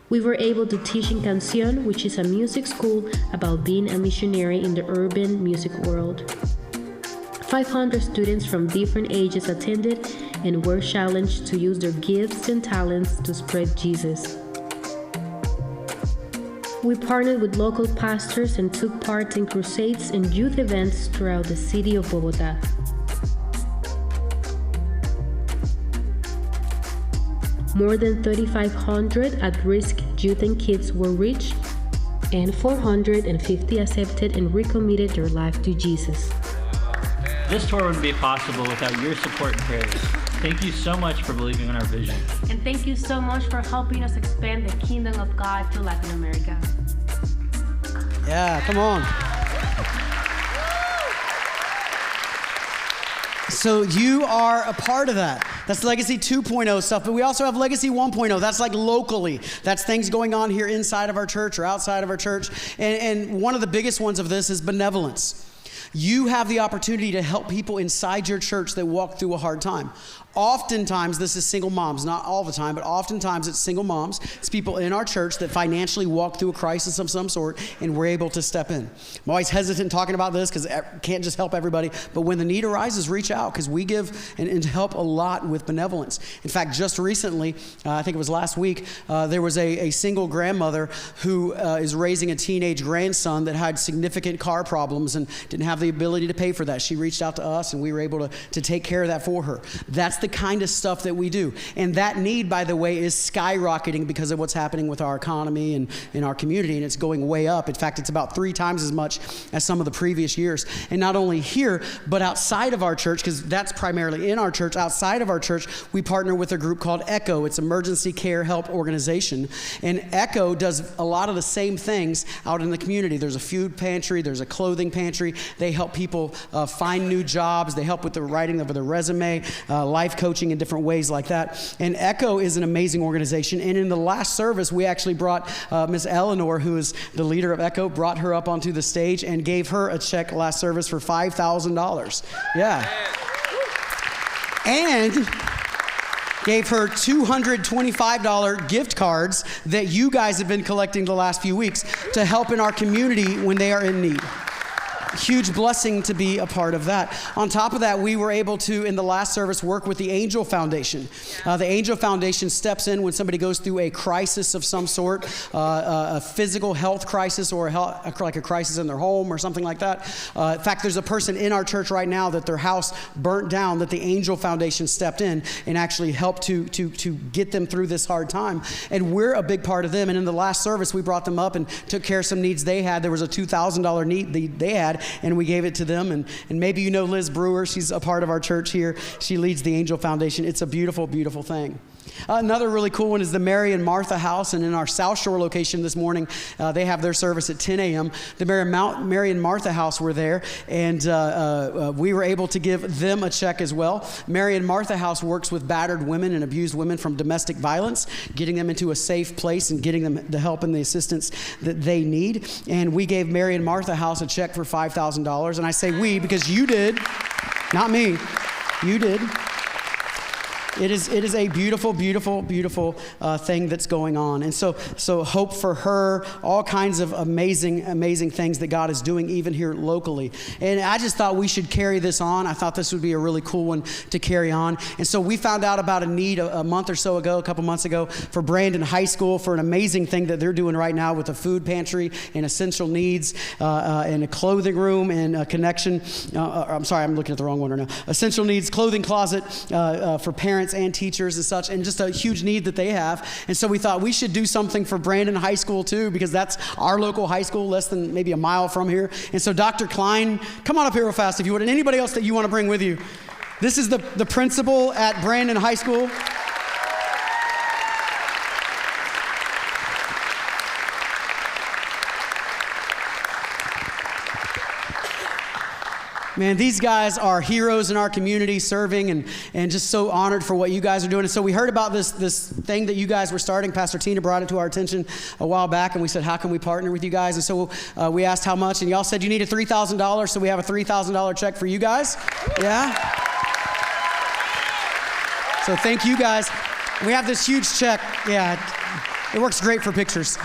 We were able to teach in Canción, which is a music school about being a missionary in the urban music world. 500 students from different ages attended and were challenged to use their gifts and talents to spread Jesus. We partnered with local pastors and took part in crusades and youth events throughout the city of Bogotá. More than 3,500 at-risk youth and kids were reached, and 450 accepted and recommitted their life to Jesus. This tour wouldn't be possible without your support and prayers. Thank you so much for believing in our vision. And thank you so much for helping us expand the kingdom of God to Latin America. Yeah, come on. So you are a part of that. That's Legacy 2.0 stuff, but we also have Legacy 1.0. That's like locally. That's things going on here inside of our church or outside of our church. And one of the biggest ones of this is benevolence. You have the opportunity to help people inside your church that walk through a hard time. Oftentimes, this is single moms, not all the time, but oftentimes it's single moms. It's people in our church that financially walk through a crisis of some sort, and we're able to step in. I'm always hesitant talking about this because I can't just help everybody, but when the need arises, reach out because we give and help a lot with benevolence. In fact, just recently, I think it was last week, there was a single grandmother who is raising a teenage grandson that had significant car problems and didn't have the ability to pay for that. She reached out to us, and we were able to take care of that for her. That's the kind of stuff that we do. And that need, by the way, is skyrocketing because of what's happening with our economy and in our community, and it's going way up. In fact, it's about 3 times as much as some of the previous years. And not only here, but outside of our church, because that's primarily in our church. Outside of our church, we partner with a group called ECHO. It's Emergency Care Help Organization. And ECHO does a lot of the same things out in the community. There's a food pantry, there's a clothing pantry. They help people find new jobs. They help with the writing of their resume, life coaching in different ways like that. And ECHO is an amazing organization. And in the last service, we actually brought Miss Eleanor, who is the leader of ECHO, brought her up onto the stage and gave her a check last service for $5,000. Yeah. And gave her $225 gift cards that you guys have been collecting the last few weeks to help in our community when they are in need. Huge blessing to be a part of that. On top of that, we were able to, in the last service, work with the Angel Foundation. The Angel Foundation steps in when somebody goes through a crisis of some sort, a physical health crisis or like a crisis in their home or something like that. In fact, there's a person in our church right now that their house burnt down, that the Angel Foundation stepped in and actually helped to get them through this hard time. And we're a big part of them. And in the last service, we brought them up and took care of some needs they had. There was a $2,000 need they had, and we gave it to them. And maybe you know Liz Brewer. She's a part of our church here. She leads the Angel Foundation. It's a beautiful, beautiful thing. Another really cool one is the Mary and Martha House. And in our South Shore location this morning, they have their service at 10 a.m. The Mary and Martha House were there, and we were able to give them a check as well. Mary and Martha House works with battered women and abused women from domestic violence, getting them into a safe place and getting them the help and the assistance that they need. And we gave Mary and Martha House a check for $5,000. And I say we because you did, not me. You did. It is a beautiful, beautiful, beautiful thing that's going on. And so hope for her, all kinds of amazing, amazing things that God is doing even here locally. And I just thought we should carry this on. I thought this would be a really cool one to carry on. And so we found out about a need a month or so ago, a couple months ago, for Brandon High School for an amazing thing that they're doing right now with a food pantry and essential needs and a clothing room and a connection. I'm sorry, I'm looking at the wrong one right now. Essential needs clothing closet for parents and teachers and such, and just a huge need that they have. And so we thought we should do something for Brandon High School too, because that's our local high school, less than maybe a mile from here. And so Dr. Klein, come on up here real fast if you would, and anybody else that you want to bring with you. This is the principal at Brandon High School. Man, these guys are heroes in our community, serving and just so honored for what you guys are doing. And so we heard about this thing that you guys were starting. Pastor Tina brought it to our attention a while back, and we said, how can we partner with you guys? And so we asked how much, and y'all said you needed $3,000, so we have a $3,000 check for you guys. Yeah? So thank you guys. We have this huge check. Yeah, it works great for pictures.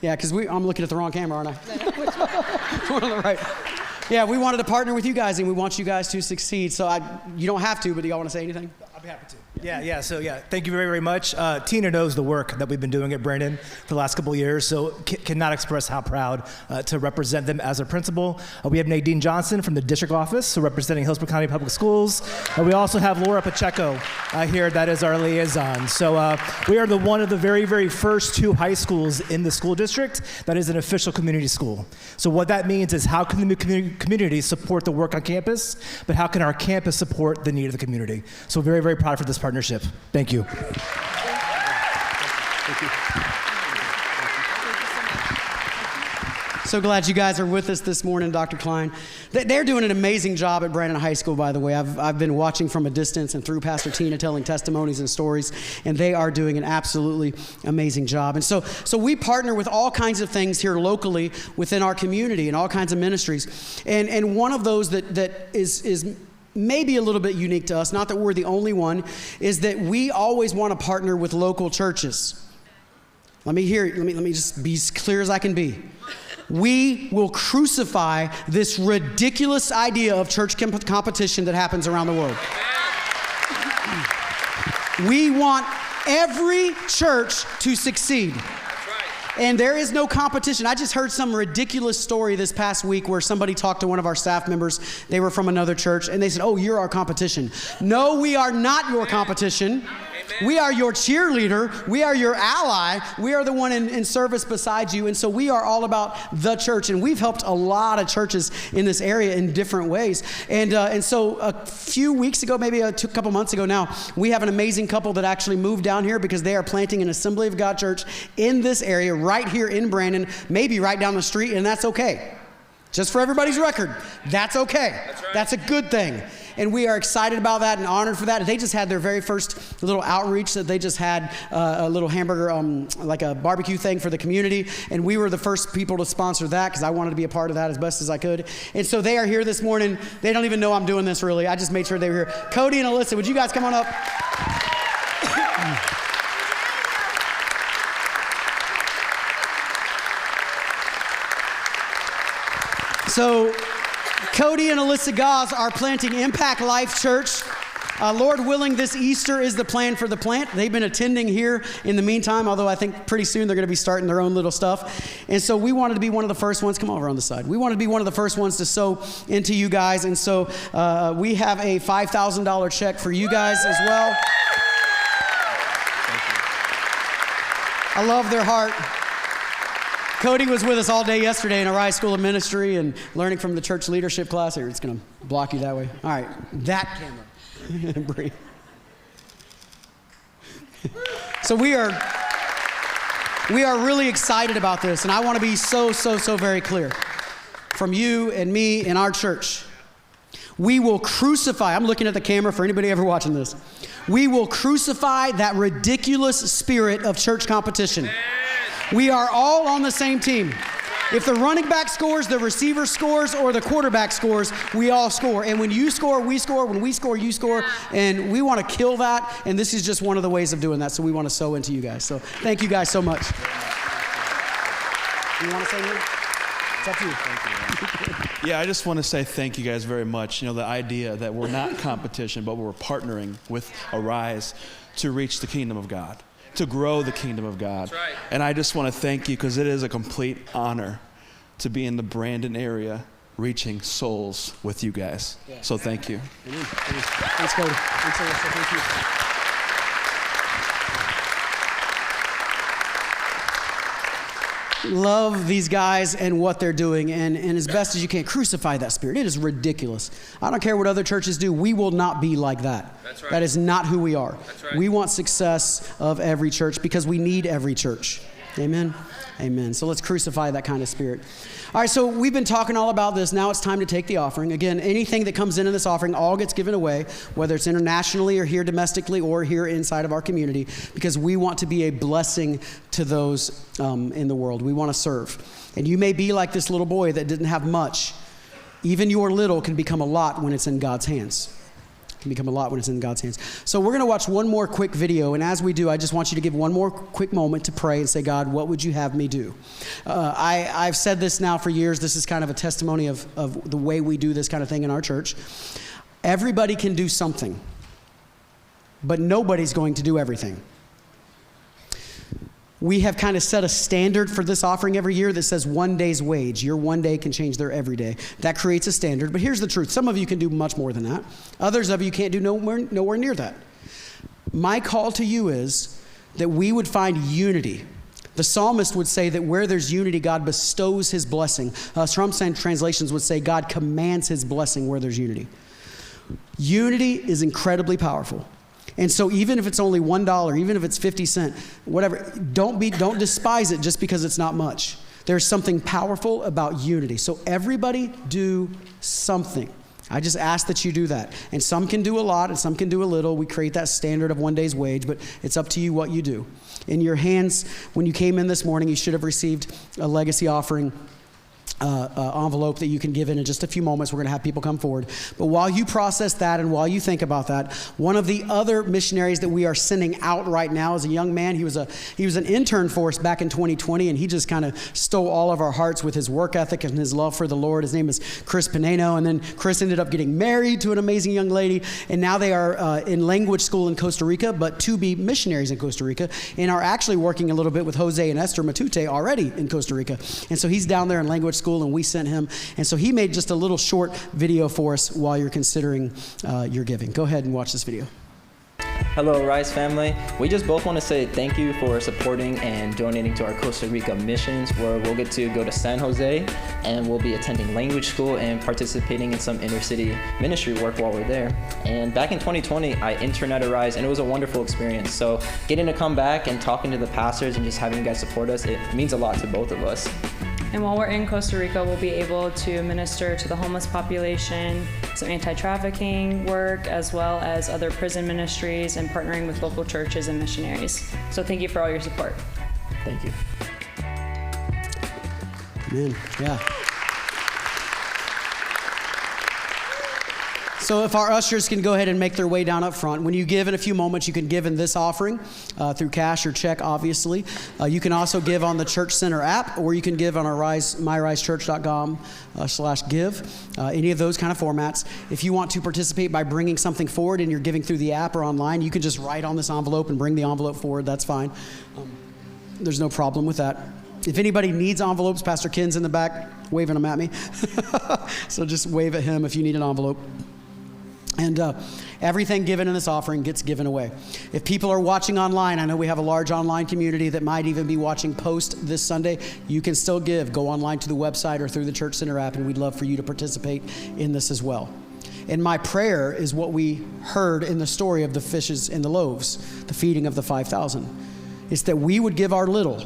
Yeah, because I'm looking at the wrong camera, aren't I? One on the right. Yeah, we wanted to partner with you guys, and we want you guys to succeed. So you don't have to, but do y'all want to say anything? I'll be happy to. Thank you very, very much. Tina knows the work that we've been doing at Brandon for the last couple of years, so cannot express how proud to represent them as a principal. We have Nadine Johnson from the district office, so representing Hillsborough County Public Schools. We also have Laura Pacheco here, that is our liaison. So we are one of the very, very first 2 high schools in the school district that is an official community school. So what that means is how can the community support the work on campus, but how can our campus support the need of the community? So very, very proud for this partnership. Thank you. Thank you. So glad you guys are with us this morning, Dr. Klein. They're doing an amazing job at Brandon High School, by the way. I've been watching from a distance and through Pastor Tina telling testimonies and stories, and they are doing an absolutely amazing job. And so we partner with all kinds of things here locally within our community and all kinds of ministries. And one of those that is maybe a little bit unique to us, not that we're the only one, is that we always want to partner with local churches. Let me just be as clear as I can be. We will crucify this ridiculous idea of church competition that happens around the world. We want every church to succeed. And there is no competition. I just heard some ridiculous story this past week where somebody talked to one of our staff members. They were from another church, and they said, oh, you're our competition. No, we are not your competition. We are your cheerleader. We are your ally. We are the one in service beside you. And so we are all about the church. And we've helped a lot of churches in this area in different ways. And so a few weeks ago, maybe a couple months ago now, we have an amazing couple that actually moved down here because they are planting an Assembly of God church in this area right here in Brandon, maybe right down the street, and that's okay. Just for everybody's record, that's okay. That's right. That's a good thing. And we are excited about that and honored for that. They just had their very first little outreach that they just had a little hamburger, like a barbecue thing for the community. And we were the first people to sponsor that because I wanted to be a part of that as best as I could. And so they are here this morning. They don't even know I'm doing this really. I just made sure they were here. Cody and Alyssa, would you guys come on up? So Cody and Alyssa Goss are planting Impact Life Church. Lord willing, this Easter is the plan for the plant. They've been attending here in the meantime, although I think pretty soon they're going to be starting their own little stuff. And so we wanted to be one of the first ones. Come over on the side. We wanted to be one of the first ones to sow into you guys. And so we have a $5,000 check for you guys as well. I love their heart. Cody was with us all day yesterday in Arise School of Ministry and learning from the church leadership class. Here, it's going to block you that way. All right, that camera. Breathe. So we are really excited about this, and I want to be so very clear. From you and me and our church, we will crucify, I'm looking at the camera for anybody ever watching this, we will crucify that ridiculous spirit of church competition. We are all on the same team. If the running back scores, the receiver scores, or the quarterback scores, we all score. And when you score, we score. When we score, you score. And we want to kill that. And this is just one of the ways of doing that. So we want to sow into you guys. So thank you guys so much. You want to say anything? It's up to you. Thank you. Yeah, I just want to say thank you guys very much. You know, the idea that we're not competition, but we're partnering with Arise to reach the kingdom of God, to grow the kingdom of God. That's right. And I just want to thank you because it is a complete honor to be in the Brandon area reaching souls with you guys. Yeah. So thank you. Thanks, Cody. Thanks, Alyssa. Thank you. Love these guys and what they're doing, and as best as you can, crucify that spirit. It is ridiculous. I don't care what other churches do. We will not be like that. That's right. That is not who we are. That's right. We want success of every church because we need every church. Amen? Amen. So let's crucify that kind of spirit. All right, so we've been talking all about this. Now it's time to take the offering. Again, anything that comes into this offering all gets given away, whether it's internationally or here domestically or here inside of our community, because we want to be a blessing to those in the world. We want to serve. And you may be like this little boy that didn't have much. Even your little can become a lot when it's in God's hands. Can become a lot when it's in God's hands. So we're going to watch one more quick video, and as we do, I just want you to give one more quick moment to pray and say, God, what would you have me do? I've said this now for years. This is kind of a testimony of the way we do this kind of thing in our church. Everybody can do something, but nobody's going to do everything. We have kind of set a standard for this offering every year that says 1 day's wage. Your 1 day can change their every day. That creates a standard. But here's the truth. Some of you can do much more than that. Others of you can't do nowhere near that. My call to you is that we would find unity. The psalmist would say that where there's unity, God bestows his blessing. Some translations would say God commands his blessing where there's unity. Unity is incredibly powerful. And so even if it's only $1, even if it's 50 cents, whatever, don't despise it just because it's not much. There's something powerful about unity. So everybody do something. I just ask that you do that. And some can do a lot and some can do a little. We create that standard of 1 day's wage, but it's up to you what you do. In your hands, when you came in this morning, you should have received a legacy offering. envelope that you can give in just a few moments. We're going to have people come forward. But while you process that and while you think about that, one of the other missionaries that we are sending out right now is a young man. He was an intern for us back in 2020, and he just kind of stole all of our hearts with his work ethic and his love for the Lord. His name is Chris Pineno, and then Chris ended up getting married to an amazing young lady, and now they are in language school in Costa Rica, but to be missionaries in Costa Rica, and are actually working a little bit with Jose and Esther Matute already in Costa Rica. And so he's down there in language school, and we sent him. And so he made just a little short video for us while you're considering your giving. Go ahead and watch this video. Hello, Rise family. We just both want to say thank you for supporting and donating to our Costa Rica missions, where we'll get to go to San Jose, and we'll be attending language school and participating in some inner city ministry work while we're there. And back in 2020, I interned at Arise, and it was a wonderful experience. So getting to come back and talking to the pastors and just having you guys support us, it means a lot to both of us. And while we're in Costa Rica, we'll be able to minister to the homeless population, some anti-trafficking work, as well as other prison ministries and partnering with local churches and missionaries. So thank you for all your support. Thank you. Amen. Yeah. So if our ushers can go ahead and make their way down up front. When you give in a few moments, you can give in this offering through cash or check, obviously. You can also give on the Church Center app, or you can give on our myrisechurch.com/give, any of those kind of formats. If you want to participate by bringing something forward and you're giving through the app or online, you can just write on this envelope and bring the envelope forward. That's fine. There's no problem with that. If anybody needs envelopes, Pastor Ken's in the back waving them at me. So just wave at him if you need an envelope. And everything given in this offering gets given away. If people are watching online, I know we have a large online community that might even be watching post this Sunday. You can still give. Go online to the website or through the Church Center app, and we'd love for you to participate in this as well. And my prayer is what we heard in the story of the fishes and the loaves, the feeding of the 5,000. It's that we would give our little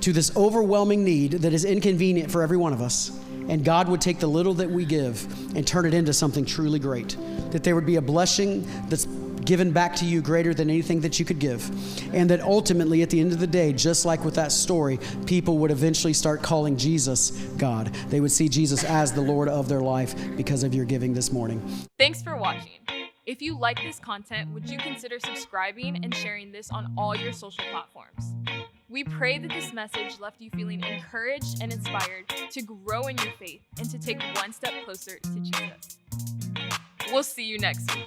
to this overwhelming need that is inconvenient for every one of us. And God would take the little that we give and turn it into something truly great. That there would be a blessing that's given back to you greater than anything that you could give. And that ultimately, at the end of the day, just like with that story, people would eventually start calling Jesus God. They would see Jesus as the Lord of their life because of your giving this morning. Thanks for watching. If you like this content, would you consider subscribing and sharing this on all your social platforms? We pray that this message left you feeling encouraged and inspired to grow in your faith and to take one step closer to Jesus. We'll see you next week.